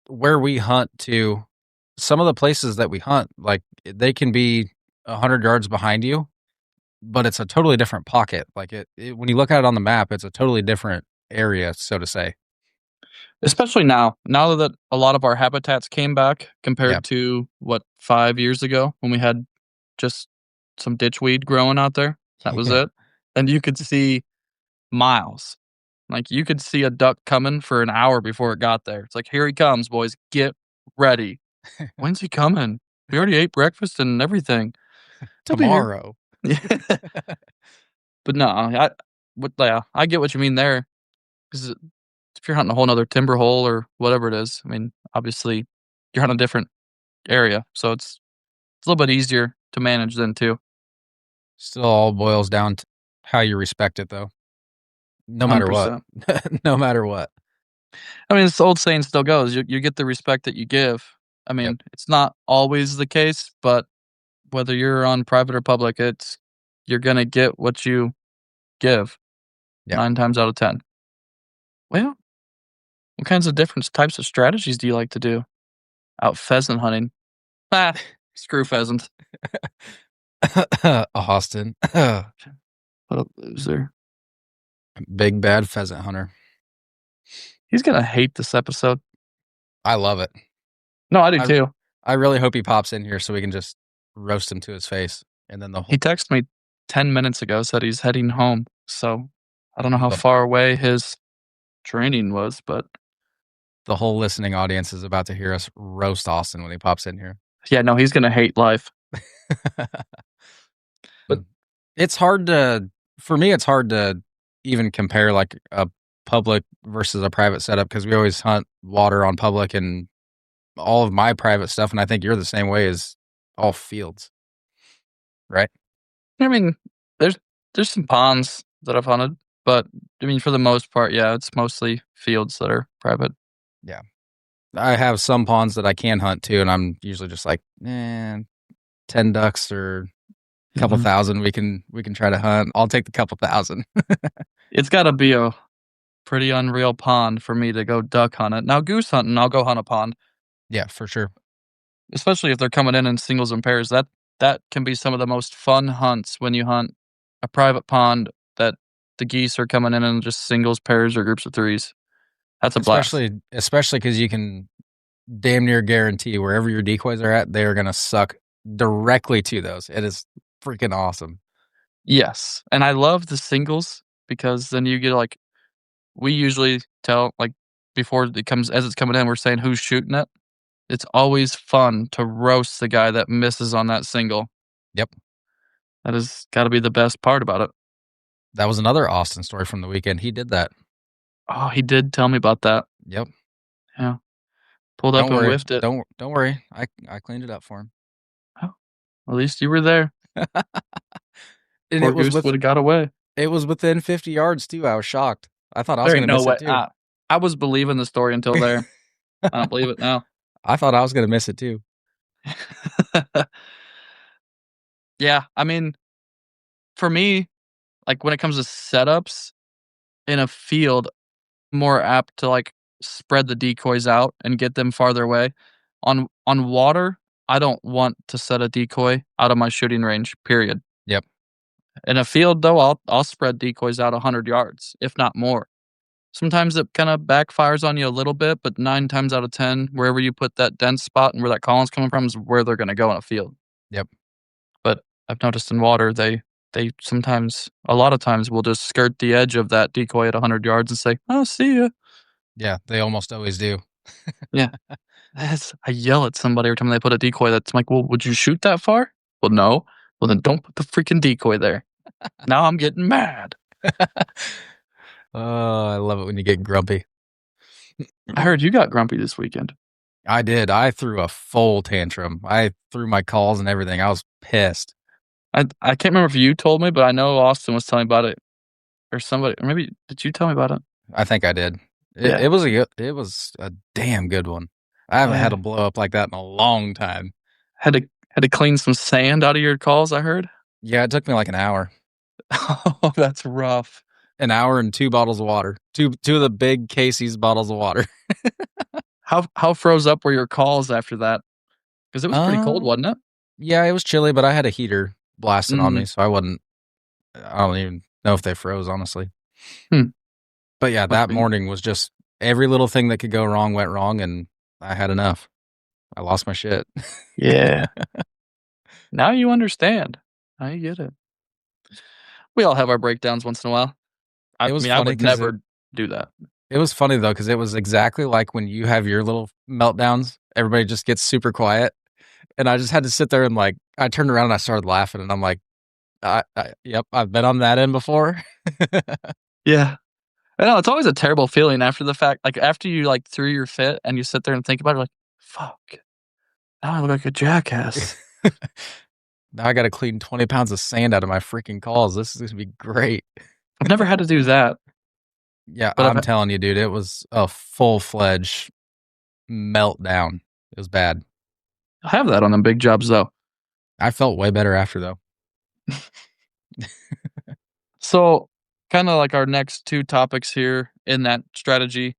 where we hunt to, some of the places that we hunt, like, they can be 100 yards behind you, but it's a totally different pocket. Like, when you look at it on the map, it's a totally different area, so to say. Especially now that a lot of our habitats came back Yeah. compared to 5 years ago when we had just some ditchweed growing out there. That was Yeah. it. And you could see miles. Like, you could see a duck coming for an hour before it got there. It's like, "Here he comes, boys. Get ready." "When's he coming? We already ate breakfast and everything." "He'll be here." Tomorrow. Yeah. But no, I get what you mean there. 'Cause if you're hunting a whole 'nother timber hole or whatever it is, I mean, obviously, you're hunting a different area, so it's a little bit easier to manage then too. Still all boils down to how you respect it, though. No matter what. 100%. No matter what. I mean, this old saying still goes, you get the respect that you give. I Yep. mean, it's not always the case, but whether you're on private or public, you're gonna get what you give Yep. 9 times out of 10. Well, what kinds of different types of strategies do you like to do out pheasant hunting? Ah, screw pheasant. Austin. What a loser. Big bad pheasant hunter. He's gonna hate this episode. I love it. No, I do I too. I really hope he pops in here so we can just roast him to his face, and then He texted me 10 minutes ago, said he's heading home. So I don't know how the far away his training was, but the whole listening audience is about to hear us roast Austin when he pops in here. yeah, no, he's gonna hate life. But it's hard to, for me, it's hard to even compare like a public versus a private setup because we always hunt water on public and all of my private stuff, and I think you're the same way, is all fields, right? I mean, there's some ponds that I've hunted, but I mean, for the most part, yeah, it's mostly fields that are private. Yeah. I have some ponds that I can hunt too, and I'm usually just like, 10 ducks or a couple Mhm. thousand we can try to hunt. I'll take the couple thousand. It's gotta be a pretty unreal pond for me to go duck hunt it. Now goose hunting, I'll go hunt a pond, Yeah, for sure. especially if they're coming in singles and pairs. That can be some of the most fun hunts when you hunt a private pond that the geese are coming in just singles, pairs, or groups of threes. That's a blast. Especially because you can damn near guarantee wherever your decoys are at, they are gonna suck directly to those. It is freaking awesome. Yes, and I love the singles because then you get, like, we usually tell, like, before it comes as it's coming in, we're saying who's shooting it. It's always fun to roast the guy that misses on that single. Yep. That has gotta be the best part about it. That was another Austin story from the weekend. He did that. Oh, he did tell me about that. Yep. Yeah. Pulled up Don't and worry. whiffed it. Don't worry. I cleaned it up for him. Oh, at least you were there. And Poor goose would've got away. it was within 50 yards too. I was shocked. I thought I was There gonna ain't no miss way. it too. I was believing the story until there. I don't believe it now. I thought I was gonna miss it too. Yeah, I mean, for me, like, when it comes to setups in a field, more apt to, like, spread the decoys out and get them farther away. On water, I don't want to set a decoy out of my shooting range, period. Yep. In a field, though, I'll spread decoys out 100 yards, if not more. Sometimes it kinda backfires on you a little bit, but 9 times out of 10, wherever you put that dense spot and where that calling's coming from is where they're gonna go in a field. Yep. But I've noticed in water, they sometimes a lot of times will just skirt the edge of that decoy at 100 yards and say, "Oh, see ya." Yeah, they almost always do. Yeah. I yell at somebody every time they put a decoy that's like, "Well, would you shoot that far?" "Well, no." "Well, then don't put the freaking decoy there." Now I'm getting mad. Oh, I love it when you get grumpy. I heard you got grumpy this weekend. I did. I threw a full tantrum. I threw my calls and everything. I was pissed. I can't remember if you told me, but I know Austin was telling me about it or somebody or maybe did you tell me about it? I think I did. Yeah. It was a damn good one. I haven't had a blow up like that in a long time. Had to clean some sand out of your calls, I heard? Yeah, it took me like an hour. Oh, that's rough. An hour and 2 bottles of water. Two of the big Casey's bottles of water. How froze up were your calls after that? Because it was pretty cold, wasn't it? Yeah, it was chilly, but I had a heater blasting on me, Mhm. so I don't even know if they froze, honestly. Hmm. But yeah, with that being. morning was just every little thing that could go wrong went wrong, and I had enough. I lost my shit. Yeah. Now you understand. Now you get it. We all have our breakdowns once in a while. I It was mean, I funny would because never do that. it was funny though, because it was exactly like when you have your little meltdowns. Everybody just gets super quiet, and I just had to sit there and like I turned around and I started laughing, and I'm like, "Yep, I've been on that end before." Yeah. I know, it's always a terrible feeling after the fact, like, after you, like, threw your fit and you sit there and think about it, like, "Fuck, now I look like a jackass." Now I got to clean 20 pounds of sand out of my freaking calls. This is gonna be great. I've never had to do that, Yeah, but I'm telling you, dude, it was a full-fledged meltdown. It was bad. I have that on them big jobs, though. I felt way better after though. So, kinda like our next 2 topics here in that strategy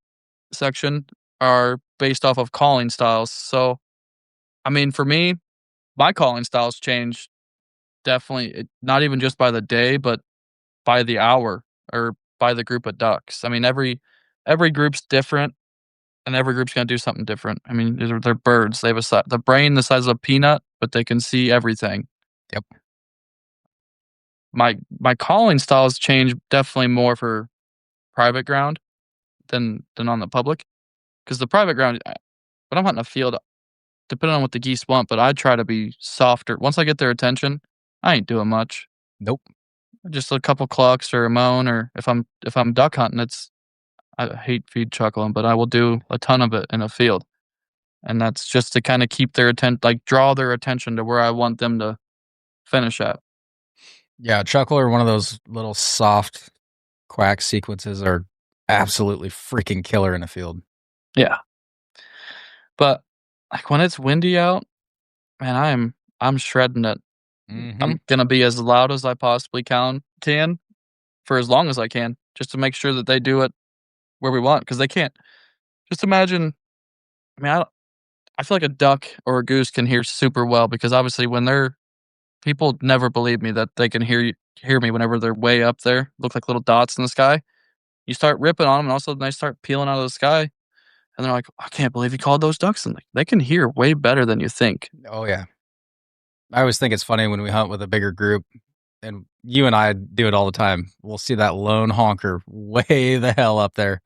section are based off of calling styles. So, I mean, for me, my calling styles change definitely, not even just by the day, but by the hour or by the group of ducks. I mean, every group's different, and every group's gonna do something different. I mean, they're birds. They have the brain the size of a peanut, but they can see everything. Yep. My calling styles change definitely more for private ground than on the public, because the private ground, when I'm hunting a field, depending on what the geese want, but I try to be softer. Once I get their attention, I ain't doing much. Nope. Just a couple clucks or a moan, or if I'm duck hunting, I hate feed chuckling, but I will do a ton of it in a field, and that's just to kinda keep their like, draw their attention to where I want them to finish at. Yeah, chuckle or one of those little soft quack sequences are absolutely freaking killer in a field. Yeah. But, like, when it's windy out, man, I'm shredding it. Mhm. I'm gonna be as loud as I possibly can for as long as I can, just to make sure that they do it where we want, because they can't just imagine. I mean, I feel like a duck or a goose can hear super well, because obviously when they're people never believe me that they can hear me whenever they're way up there, look like little dots in the sky. You start ripping on them, and all of a sudden they start peeling out of the sky, and they're like, "I can't believe you called those ducks." And like, they can hear way better than you think. Oh yeah. I always think it's funny when we hunt with a bigger group, and you and I do it all the time. We'll see that lone honker way the hell up there.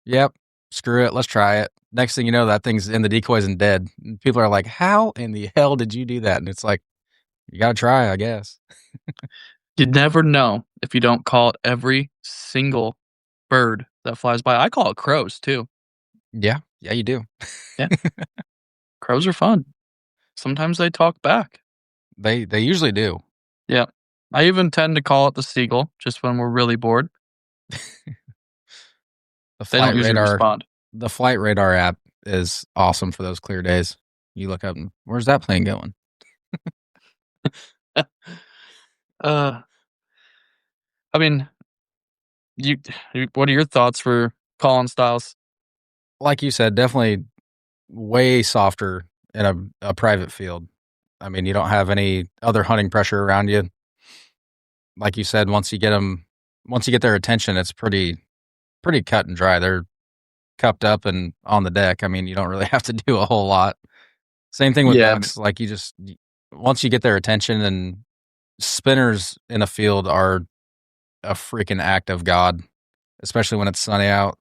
Yep, screw it, let's try it. Next thing you know, that thing's in the decoys and dead. And people are like, "How in the hell did you do that?" And it's like, you gotta try, I guess. You never know if you don't call it every single bird that flies by. I call it crows too. Yeah, yeah, you do. Yeah, crows are fun. Sometimes they talk back. They usually do. Yeah. I even tend to call it the seagull just when we're really bored. The They don't flight usually radar, respond. the flight radar app is awesome for those clear days. You look up and where's that plane going? uh, I mean, you, what are your thoughts for calling styles? Like you said, definitely way softer in a private field. I mean, you don't have any other hunting pressure around you. Like you said, once you get their attention, it's pretty cut and dry. They're cupped up and on the deck. I mean, you don't really have to do a whole lot. Same thing with Yeah. ducks. Like once you get their attention, and spinners in a field are a freaking act of God, especially when it's sunny out.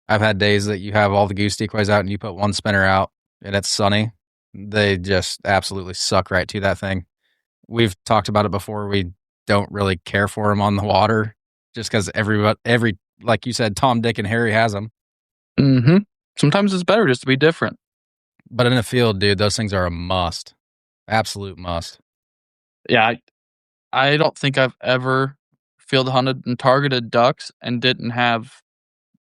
I've had days that you have all the goose decoys out and you put one spinner out and it's sunny. They just absolutely suck right to that thing. We've talked about it before. We don't really care for them on the water just because every, like you said, Tom, Dick, and Harry has them. Mm-hmm. Sometimes it's better just to be different. But in a field, dude, those things are a must. Absolute must. Yeah. I don't think I've ever field hunted and targeted ducks and didn't have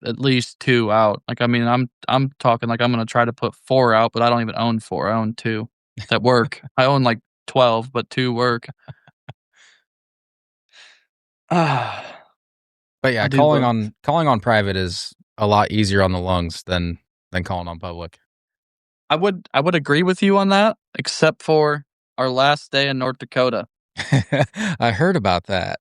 at least 2 out. Like, I mean, I'm talking like I'm gonna try to put 4 out, but I don't even own 4. I own 2 that work. I own like 12, but 2 work. Ah, But yeah, I do calling on private is a lot easier on the lungs than calling on public. I would agree with you on that, except for our last day in North Dakota. I heard about that.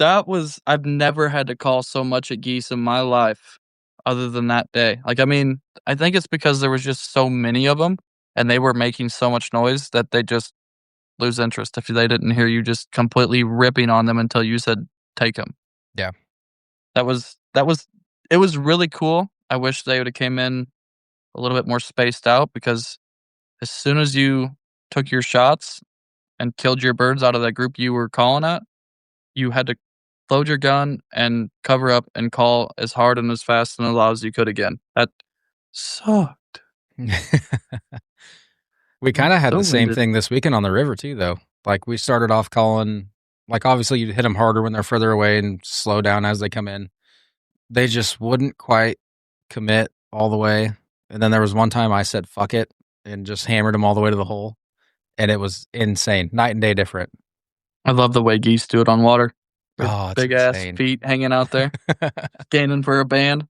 I've never had to call so much at geese in my life other than that day. Like, I mean, I think it's because there was just so many of them and they were making so much noise that they just lose interest if they didn't hear you just completely ripping on them until you said, take them. Yeah. It was really cool. I wish they would have came in a little bit more spaced out because as soon as you took your shots and killed your birds out of that group you were calling at, you had to load your gun and cover up and call as hard and as fast and as loud as you could again. That sucked. We kind of had So the same winded. thing this weekend on the river too, though. Like we started off calling, like obviously you hit them harder when they're further away and slow down as they come in. They just wouldn't quite commit all the way. And then there was one time I said fuck it and just hammered them all the way to the hole, and it was insane, night and day different. I love the way geese do it on water. Oh, it's Big ass insane. feet hanging out there, scanning for a band.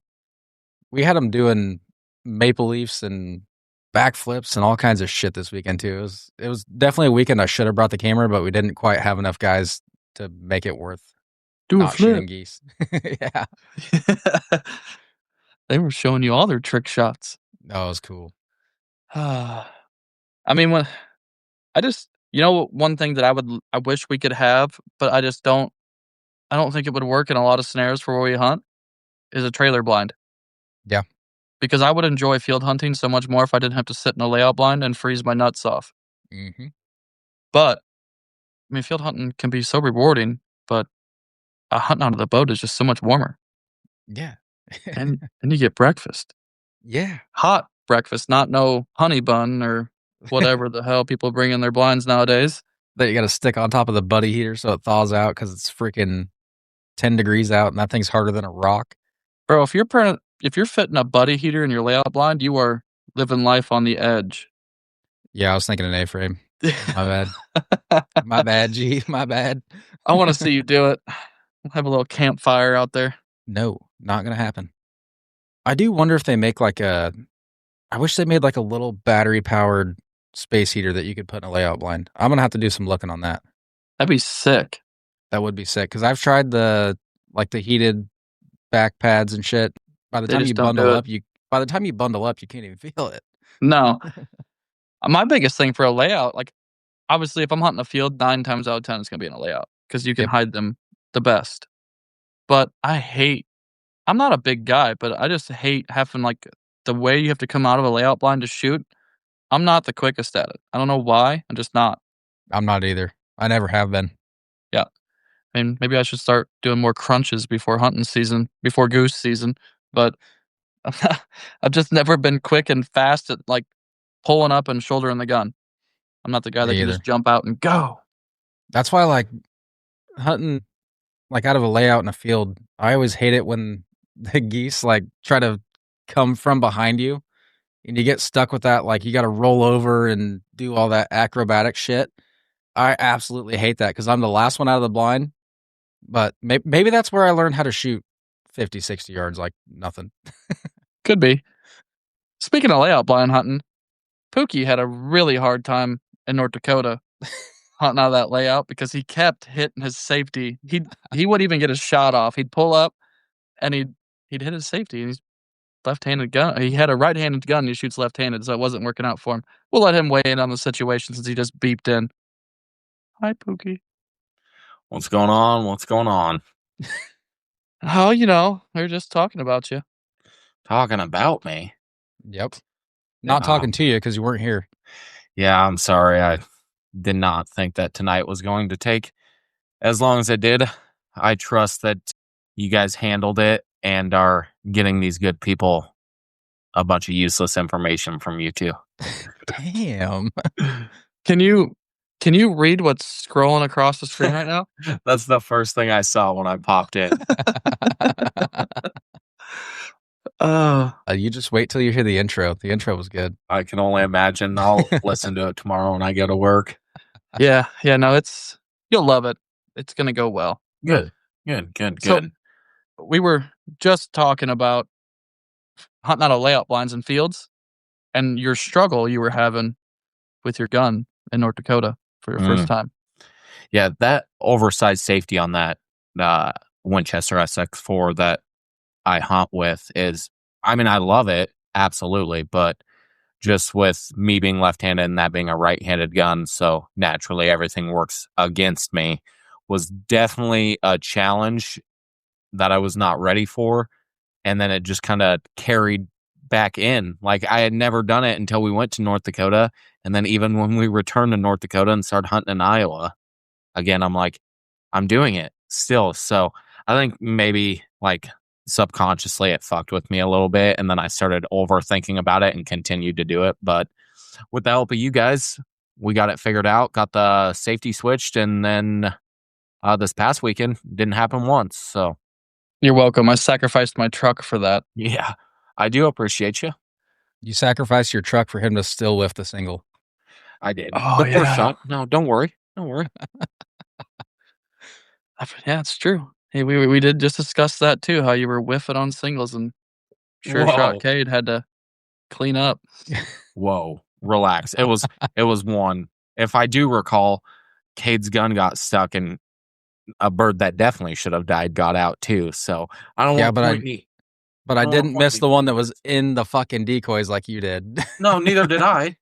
We had them doing maple leafs and backflips and all kinds of shit this weekend too. It was definitely a weekend I should have brought the camera, but we didn't quite have enough guys to make it worth Do a not shooting flip. geese. Yeah. They were showing you all their trick shots. Oh, it was cool. I mean, when I just, one thing that I wish we could have, but I don't think it would work in a lot of scenarios for where we hunt, is a trailer blind. Yeah. Because I would enjoy field hunting so much more if I didn't have to sit in a layout blind and freeze my nuts off. Mm-hmm. But, I mean, field hunting can be so rewarding, but hunting out of the boat is just so much warmer. Yeah. And you get breakfast. Yeah. Hot breakfast, not no honey bun or whatever the hell people bring in their blinds nowadays. That you got to stick on top of the buddy heater so it thaws out because it's freaking 10 degrees out and that thing's harder than a rock. Bro, if you're fitting a buddy heater in your layout blind, you are living life on the edge. Yeah, I was thinking an A-frame. My bad. My bad, G. My bad. I want to see you do it. We'll have a little campfire out there. No, not going to happen. I do wonder if they make I wish they made like a little battery-powered space heater that you could put in a layout blind. I'm going to have to do some looking on that. That'd be sick. That would be sick because I've tried the heated back pads and shit. By the time you bundle up, you can't even feel it. No. My biggest thing for a layout, like obviously if I'm hunting a field, 9 times out of 10 it's gonna be in a layout because you can hide them the best. But I'm not a big guy, but I just hate having like the way you have to come out of a layout blind to shoot. I'm not the quickest at it. I don't know why. I'm just not. I'm not either. I never have been. Yeah. I mean, maybe I should start doing more crunches before hunting season, before goose season. But I've just never been quick and fast at like pulling up and shouldering the gun. I'm not the guy that can just jump out and go. That's why I like hunting like out of a layout in a field. I always hate it when the geese like try to come from behind you and you get stuck with that. Like you got to roll over and do all that acrobatic shit. I absolutely hate that because I'm the last one out of the blind. But maybe that's where I learned how to shoot 50, 60 yards like nothing. Could be. Speaking of layout blind hunting, Pookie had a really hard time in North Dakota hunting out of that layout because he kept hitting his safety. He wouldn't even get his shot off. He'd pull up and he'd hit his safety. And he's left-handed gun. He had a right-handed gun. And he shoots left-handed, so it wasn't working out for him. We'll let him weigh in on the situation since he just beeped in. Hi, Pookie. What's going on? What's going on? Oh, we were just talking about you. Talking about me? Yep. Not talking to you because you weren't here. Yeah, I'm sorry. I did not think that tonight was going to take as long as it did. I trust that you guys handled it and are getting these good people a bunch of useless information from you two. Damn. Can you read what's scrolling across the screen right now? That's the first thing I saw when I popped in. You just wait till you hear the intro. The intro was good. I can only imagine. I'll listen to it tomorrow when I go to work. Yeah, no, you'll love it. It's gonna go well. Good. So, we were just talking about hunting out of layout blinds in fields and your struggle you were having with your gun in North Dakota for your first time. Yeah, that oversized safety on that Winchester SX4 that I hunt with is, I mean, I love it, absolutely, but just with me being left-handed and that being a right-handed gun, so naturally everything works against me, was definitely a challenge that I was not ready for. And then it just kind of carried back in. Like, I had never done it until we went to North Dakota. And then even when we returned to North Dakota and started hunting in Iowa, again, I'm like, I'm doing it still. So I think maybe like subconsciously it fucked with me a little bit. And then I started overthinking about it and continued to do it. But with the help of you guys, we got it figured out, got the safety switched. And then this past weekend didn't happen once. So You're welcome. I sacrificed my truck for that. yeah, I do appreciate you. You sacrificed your truck for him to still lift the single. I did. Oh, The first yeah. shot. No, don't worry. Don't worry. Yeah, it's true. Hey, we did just discuss that too, how you were whiffing on singles and sure shot Whoa. Cade had to clean up. Whoa. Relax. It was one. If I do recall, Cade's gun got stuck and a bird that definitely should have died got out too. So I don't want to point me. But I Oh, didn't miss fuck the me. one that was in the fucking decoys like you did. No, neither did I.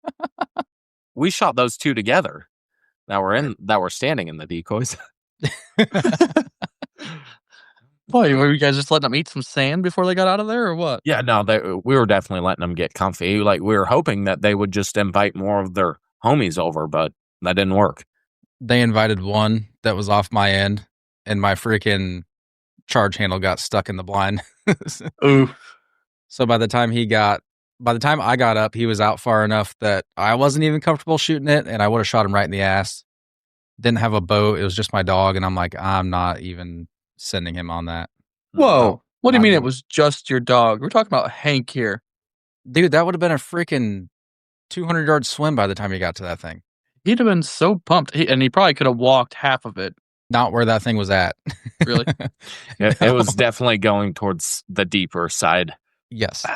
We shot those two together that were standing in the decoys. Boy, were you guys just letting them eat some sand before they got out of there or what? Yeah, no, we were definitely letting them get comfy. Like, we were hoping that they would just invite more of their homies over, but that didn't work. They invited one that was off my end, and my freaking charge handle got stuck in the blind. Ooh. So by the time I got up, he was out far enough that I wasn't even comfortable shooting it, and I would have shot him right in the ass. Didn't have a boat. It was just my dog, and I'm like, I'm not even sending him on that. Whoa. What do you Not mean it doing it. was just your dog? We're talking about Hank here. Dude, that would have been a freaking 200-yard swim by the time he got to that thing. He'd have been so pumped. And he probably could have walked half of it. Not where that thing was at. Really? It was definitely going towards the deeper side. Yes,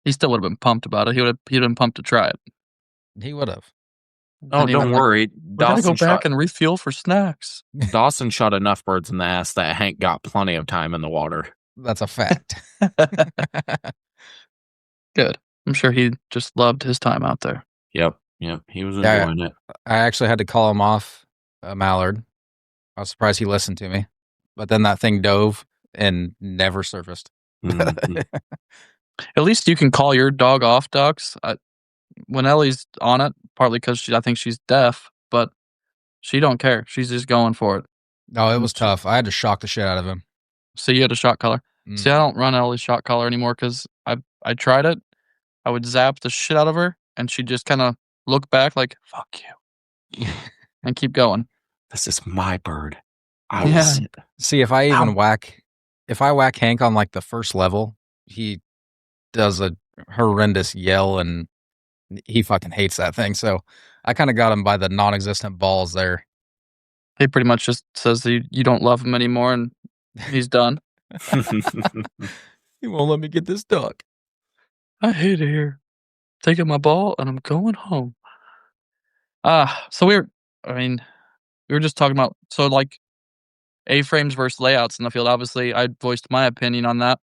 He still would have been pumped about it. He'd have been pumped to try it. he would have. Oh, And he don't would've worry. We gotta go back and refuel for snacks. Dawson shot enough birds in the ass that Hank got plenty of time in the water. That's a fact. Good. I'm sure he just loved his time out there. Yep. He was Yeah. enjoying it. I actually had to call him off a mallard. I was surprised he listened to me. But then that thing dove and never surfaced. Mhm. At least you can call your dog off, Ducks. When Ellie's on it, partly because I think she's deaf, but she don't care. She's just going for it. No, it was tough. I had to shock the shit out of him. So you had a shot collar. Mm. See, I don't run Ellie's shot collar anymore because I tried it. I would zap the shit out of her, and she'd just kind of look back like "fuck you" and keep going. This is my bird. Yeah. See, if I whack Hank on like the first level, he does a horrendous yell and he fucking hates that thing. So I kind of got him by the non-existent balls there. He pretty much just says that you don't love him anymore, and he's done. He won't let me get this duck. I hate it here. Taking my ball and I'm going home. So we were just talking about like A-frames versus layouts in the field. Obviously, I voiced my opinion on that.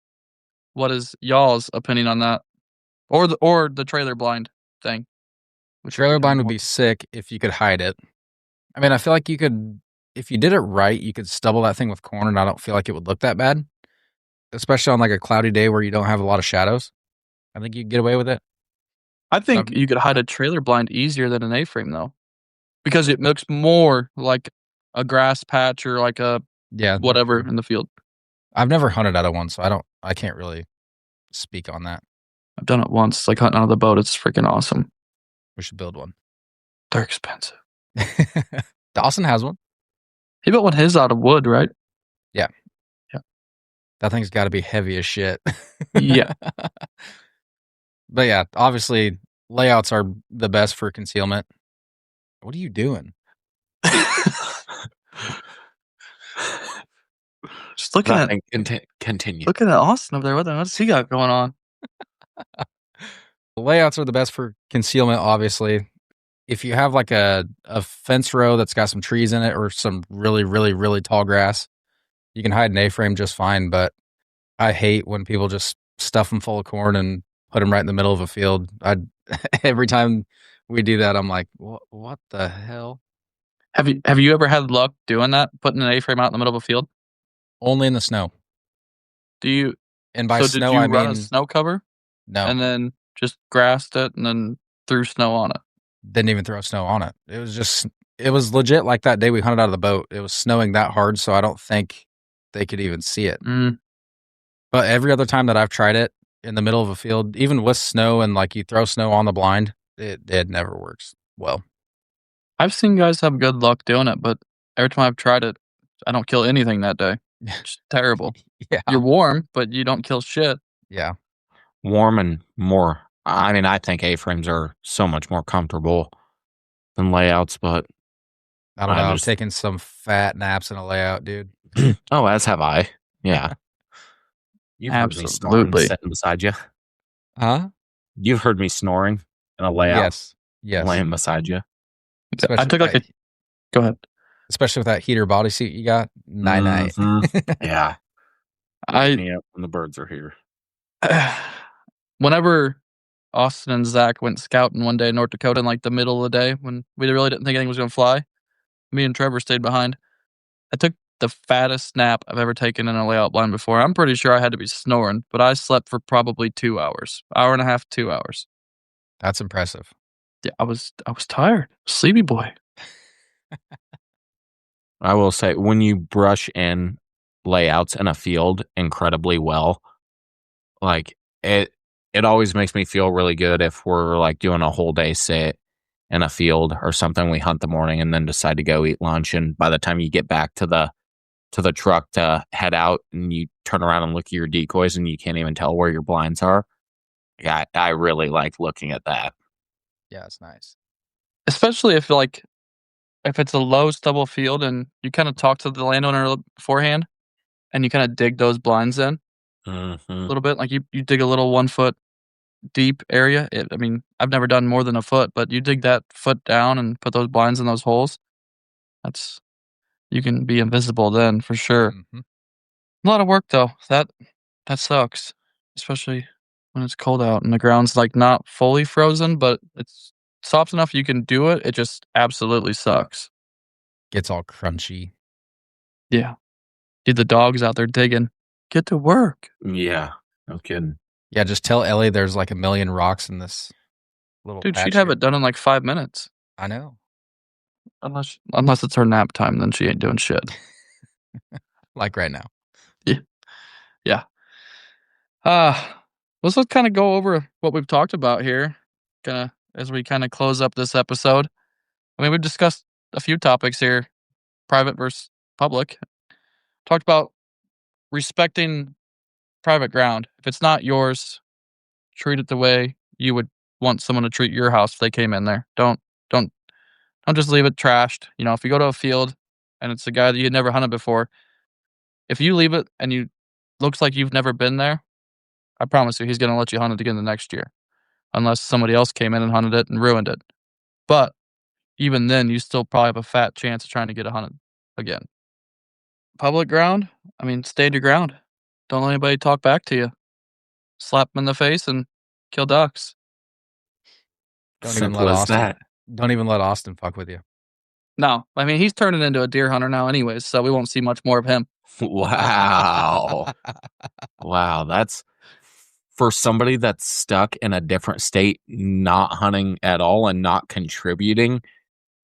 What is y'all's opinion on that? Or the trailer blind thing? Trailer blind would be sick if you could hide it. I mean, I feel like you could, if you did it right, you could stubble that thing with corn, and I don't feel like it would look that bad. Especially on like a cloudy day where you don't have a lot of shadows. I think you could get away with it. I think you could hide a trailer blind easier than an A-frame though, because it looks more like a grass patch or like a whatever in the field. I've never hunted out of one, so I can't really speak on that. I've done it once. It's like hunting out of the boat. It's freaking awesome. We should build one. They're expensive. Dawson has one. He built one his out of wood, right? Yeah. Yeah. That thing's got to be heavy as shit. Yeah. But yeah, obviously layouts are the best for concealment. What are you doing? Just looking at continue. Looking at Austin over there. What's he got going on? Layouts are the best for concealment, obviously. If you have like a fence row that's got some trees in it or some really, really, really tall grass, You can hide an A-frame just fine, but I hate when people just stuff them full of corn and put them right in the middle of a field. Every time we do that, I'm like, what the hell? Have you ever had luck doing that, putting an A-frame out in the middle of a field? Only in the snow. Do you? And by So snow, did you I run a mean snow cover no. and then just grassed it and then threw snow on it? Didn't even throw snow on it. It was legit like that day we hunted out of the boat. It was snowing that hard, so I don't think they could even see it. Mm. But every other time that I've tried it in the middle of a field, even with snow and like you throw snow on the blind, it never works well. I've seen guys have good luck doing it, but every time I've tried it, I don't kill anything that day. It's terrible. Yeah. You're warm, but you don't kill shit. Yeah. Warm and more. I mean, I think A-frames are so much more comfortable than layouts, but I don't know. I'm taking some fat naps in a layout, dude. Oh, as have I. Yeah. You've heard me snoring Absolutely. sitting beside you. Huh? You've heard me snoring in a layout. Yes. Laying beside you. I took like a. Go ahead. Especially with that heater bodysuit you got. Night. Yeah. Wake me up when the birds are here. Whenever Austin and Zach went scouting one day in North Dakota in like the middle of the day when we really didn't think anything was going to fly, me and Trevor stayed behind. I took the fattest nap I've ever taken in a layout blind before. I'm pretty sure I had to be snoring, but I slept for probably 2 hours, hour and a half, 2 hours. That's impressive. Yeah, I was tired, sleepy boy. I will say, when you brush in layouts in a field incredibly well, like it always makes me feel really good if we're like doing a whole day sit in a field or something. We hunt the morning and then decide to go eat lunch, and by the time you get back to the truck to head out and you turn around and look at your decoys and you can't even tell where your blinds are. Yeah, I really like looking at that. Yeah, it's nice. Especially if it's a low stubble field and you kind of talk to the landowner beforehand and you kind of dig those blinds in a little bit. Like you dig a little 1 foot deep area. I mean, I've never done more than a foot, but you dig that foot down and put those blinds in those holes. You can be invisible then for sure. Mm-hmm. A lot of work though. That sucks, especially when it's cold out and the ground's like not fully frozen, but it's soft enough you can do it. It just absolutely sucks. Gets all crunchy. Yeah. Dude, the dog's out there digging. Get to work. Yeah, no kidding. Yeah, just tell Ellie there's like a million rocks in this little Dude, patch she'd have here. it done in like 5 minutes. I know. Unless it's her nap time, then she ain't doing shit. Like right now. Yeah. Let's just kind of go over what we've talked about here, as we kind of close up this episode. I mean, we've discussed a few topics here, private versus public. Talked about respecting private ground. If it's not yours, treat it the way you would want someone to treat your house if they came in there. Don't just leave it trashed. You know, if you go to a field and it's a guy that you had never hunted before, if you leave it and looks like you've never been there, I promise you he's going to let you hunt it again the next year, unless somebody else came in and hunted it and ruined it. But even then, you still probably have a fat chance of trying to get it hunted again. Public ground, I mean, stand your ground. Don't let anybody talk back to you. Slap them in the face and kill ducks. Don't even let Austin fuck with you. No, I mean, he's turning into a deer hunter now anyways, so we won't see much more of him. Wow. Wow, that's for somebody that's stuck in a different state, not hunting at all and not contributing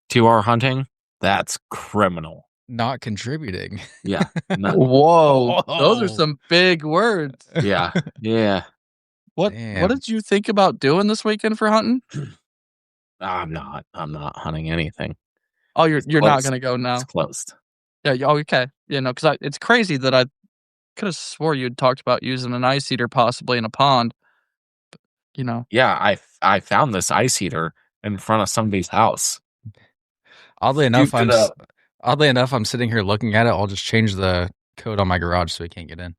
to our hunting. That's criminal. Not contributing. Yeah. Whoa. Those are some big words. Yeah. Yeah. What did you think about doing this weekend for hunting? I'm not hunting anything. Oh, you're not going to go now. It's closed. Yeah. Oh, okay. Yeah, no, because it's crazy that I could have swore you'd talked about using an ice heater possibly in a pond. But, you know. Yeah, I found this ice heater in front of somebody's house. Oddly enough, I'm sitting here looking at it. I'll just change the code on my garage so he can't get in.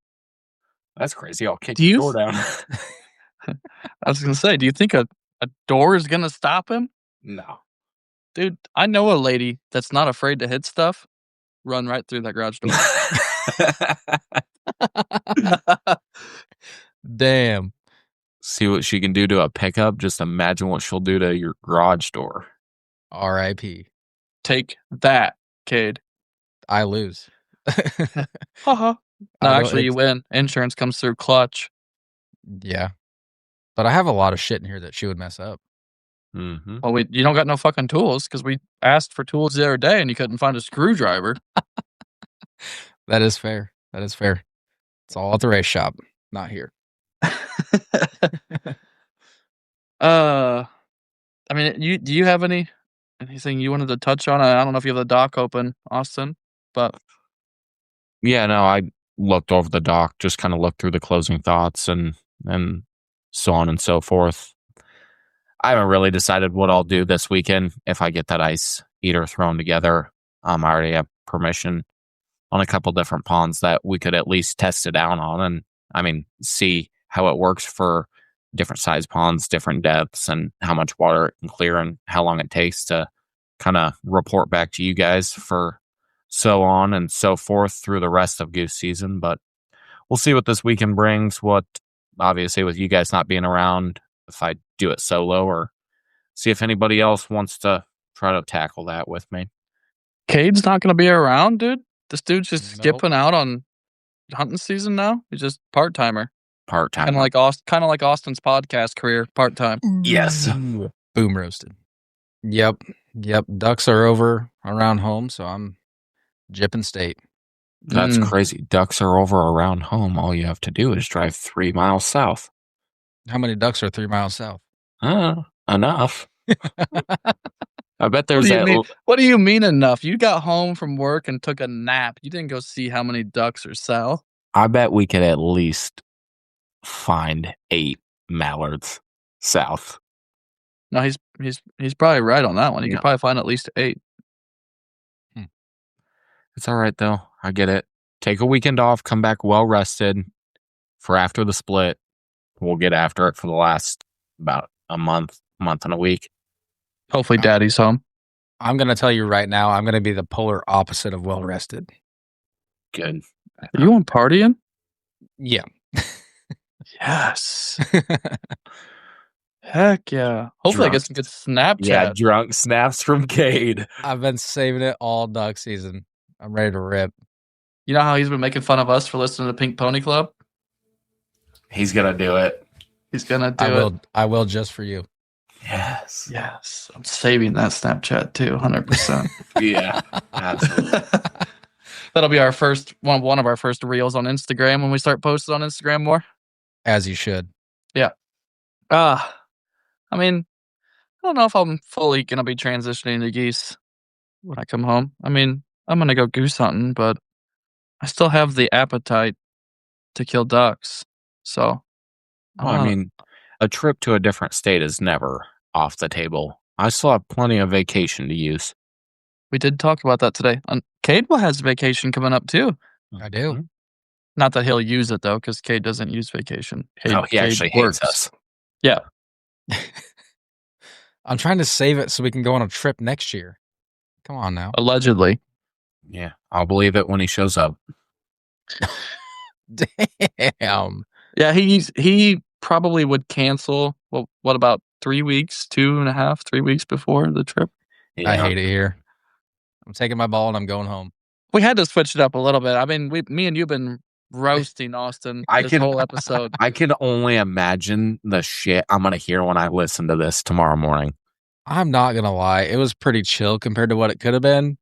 That's crazy. I'll kick the door down. I was going to say, do you think a door is going to stop him? No. Dude, I know a lady that's not afraid to hit stuff. Run right through that garage door. Damn. See what she can do to a pickup. Just imagine what she'll do to your garage door. R.I.P. Take that, Kade. I lose. Haha. No, actually, you win. Insurance comes through clutch. Yeah. But I have a lot of shit in here that she would mess up. Mm-hmm. Well, you don't got no fucking tools because we asked for tools the other day and you couldn't find a screwdriver. That is fair. That is fair. It's all at the race shop, not here. I mean, do you have anything you wanted to touch on? I don't know if you have the doc open, Austin, but Yeah, no, I looked over the doc, just kind of looked through the closing thoughts and so on and so forth. I haven't really decided what I'll do this weekend if I get that ice eater thrown together. I already have permission on a couple different ponds that we could at least test it out on and, I mean, see how it works for different size ponds, different depths, and how much water it can clear and how long it takes to kind of report back to you guys for so on and so forth through the rest of goose season. But we'll see what this weekend brings. What, obviously, with you guys not being around, if I do it solo or see if anybody else wants to try to tackle that with me. Cade's not going to be around, dude. This dude's just Nope. skipping out on hunting season now. He's just part-timer. Part-time. Kind of like Austin's podcast career, part-time. Yes. Boom roasted. Yep. Ducks are over around home, so I'm jipping state. That's crazy. Ducks are over around home. All you have to do is drive 3 miles south. How many ducks are 3 miles south? Enough. I bet there's What do you mean enough? You got home from work and took a nap. You didn't go see how many ducks are south. I bet we could at least find 8 mallards south. No, he's probably right on that one. You could probably find at least 8. It's all right though. I get it. Take a weekend off, come back well rested for after the split. We'll get after it for the last about a month and a week. Hopefully daddy's home. I'm going to tell you right now, I'm going to be the polar opposite of well rested. Good. Are you on partying? Yeah. Yes. Heck yeah. Hopefully I get some good Snapchat. Yeah, drunk snaps from Kade. I've been saving it all duck season. I'm ready to rip. You know how he's been making fun of us for listening to Pink Pony Club? He's going to do it. He's going to do it. I will just for you. Yes. Yes. I'm saving that Snapchat too, 100%. Yeah, absolutely. That'll be our first one of our first reels on Instagram when we start posting on Instagram more. As you should. Yeah. I mean, I don't know if I'm fully going to be transitioning to geese when I come home. I mean, I'm going to go goose hunting, but I still have the appetite to kill ducks. So, well, I mean, a trip to a different state is never off the table. I still have plenty of vacation to use. We did talk about that today. Cade has vacation coming up too. I do. Mm-hmm. Not that he'll use it though, because Cade doesn't use vacation. He actually hates us. Yeah. I'm trying to save it so we can go on a trip next year. Come on now. Allegedly. Yeah, I'll believe it when he shows up. Damn. Yeah, he probably would cancel. Well, what about 3 weeks, 2.5, 3 weeks before the trip? Yeah. I hate it here. I'm taking my ball and I'm going home. We had to switch it up a little bit. I mean, me and you've been roasting Austin whole episode. I can only imagine the shit I'm going to hear when I listen to this tomorrow morning. I'm not going to lie. It was pretty chill compared to what it could have been.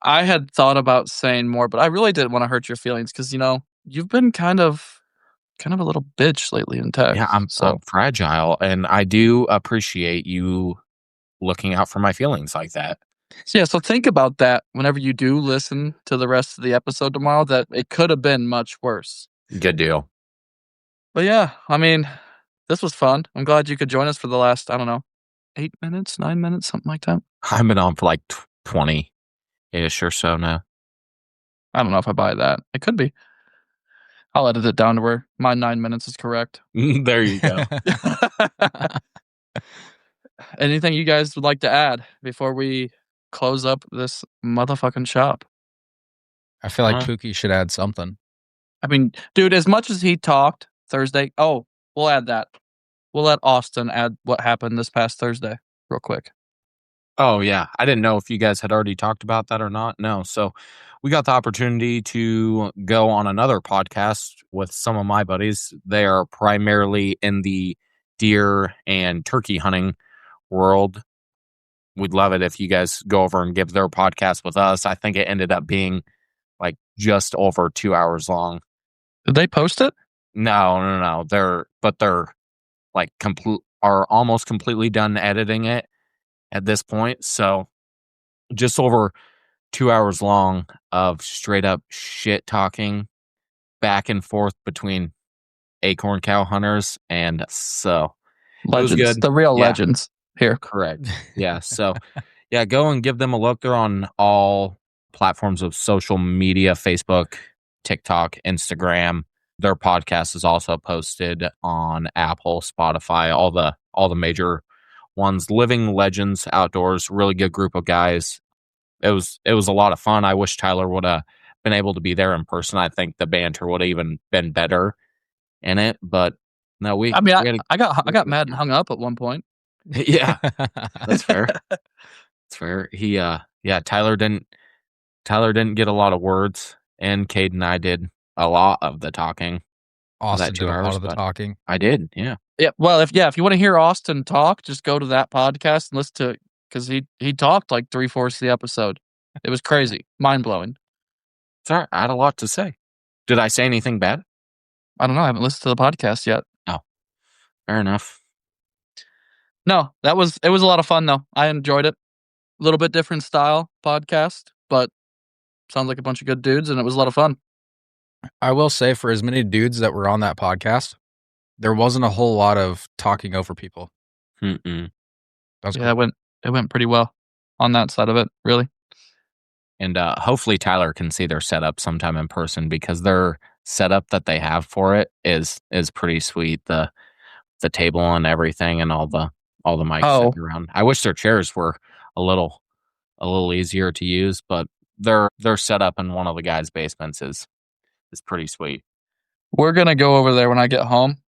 I had thought about saying more, but I really didn't want to hurt your feelings because, you've been kind of a little bitch lately in text. Yeah, I'm fragile, and I do appreciate you looking out for my feelings like that. Yeah, so think about that whenever you do listen to the rest of the episode tomorrow, that it could have been much worse. Good deal. But yeah, I mean, this was fun. I'm glad you could join us for the last, 8 minutes, 9 minutes, something like that. I've been on for like 20-ish or so now. I don't know if I buy that. It could be. I'll edit it down to where my 9 minutes is correct. There you go. Anything you guys would like to add before we close up this motherfucking shop? I feel like Pookie should add something. I mean, dude, as much as he talked Thursday, we'll add that. We'll let Austin add what happened this past Thursday real quick. Oh, yeah. I didn't know if you guys had already talked about that or not. No. So we got the opportunity to go on another podcast with some of my buddies. They are primarily in the deer and turkey hunting world. We'd love it if you guys go over and give their podcast with us. I think it ended up being like just over 2 hours long. Did they post it? No. They're like are almost completely done editing it at this point. So just over 2 hours long of straight up shit talking back and forth between acorn cow hunters. And so legends, it was good. The real legends here. Correct. Yeah. So yeah, go and give them a look. They're on all platforms of social media, Facebook, TikTok, Instagram. Their podcast is also posted on Apple, Spotify, all the major ones. Living Legends Outdoors, really good group of guys. It was a lot of fun. I wish Tyler would have been able to be there in person. I think the banter would have even been better in it. But no, I got mad and hung up at one point. Yeah, that's fair. That's fair. Tyler didn't get a lot of words, and Kade and I did a lot of the talking. Austin did a lot of the talking. I did, yeah. Yeah, well, if you want to hear Austin talk, just go to that podcast and listen to it, because he talked like 3/4 of the episode. It was crazy, mind-blowing. Sorry, I had a lot to say. Did I say anything bad? I don't know. I haven't listened to the podcast yet. Oh, fair enough. No, it was a lot of fun, though. I enjoyed it. A little bit different style podcast, but sounds like a bunch of good dudes, and it was a lot of fun. I will say, for as many dudes that were on that podcast, there wasn't a whole lot of talking over people. Mm-mm. Cool. It went pretty well on that side of it, really. And hopefully Tyler can see their setup sometime in person, because their setup that they have for it is pretty sweet. The table and everything, and all the mics around. I wish their chairs were a little easier to use, but their setup in one of the guys' basements is pretty sweet. We're gonna go over there when I get home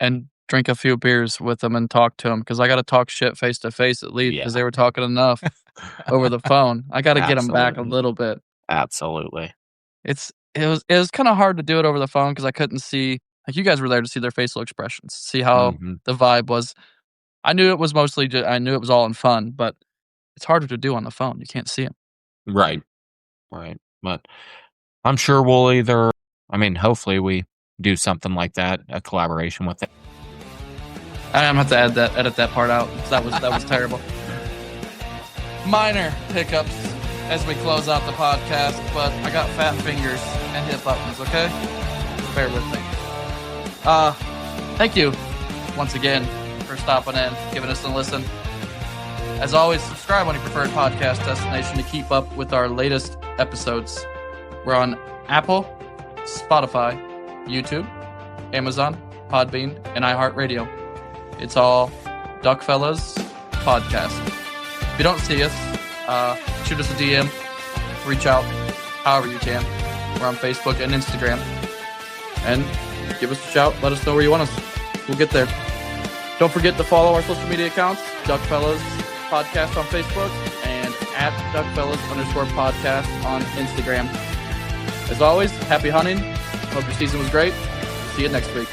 and drink a few beers with them and talk to them, because I got to talk shit face to face at least, because they were talking enough over the phone. I got to get them back a little bit. Absolutely. It was kind of hard to do it over the phone, because I couldn't see, like, you guys were there to see their facial expressions, see how the vibe was. I knew it was I knew it was all in fun, but it's harder to do on the phone. You can't see them. Right. But I'm sure we'll hopefully we do something like that, a collaboration with it. I'm gonna have to edit that part out. That was terrible. Minor hiccups as we close out the podcast, but I got fat fingers and hit buttons, okay? Bear with me. Thank you once again for stopping in, giving us a listen. As always, subscribe on your preferred podcast destination to keep up with our latest episodes. We're on Apple, Spotify, YouTube, Amazon, Podbean, and iHeartRadio. It's all Duckfellas Podcast. If you don't see us, shoot us a DM, reach out however you can. We're on Facebook and Instagram. And give us a shout. Let us know where you want us. We'll get there. Don't forget to follow our social media accounts, Duckfellas Podcast on Facebook and at Duckfellas_podcast on Instagram. As always, happy hunting. Hope your season was great. See you next week.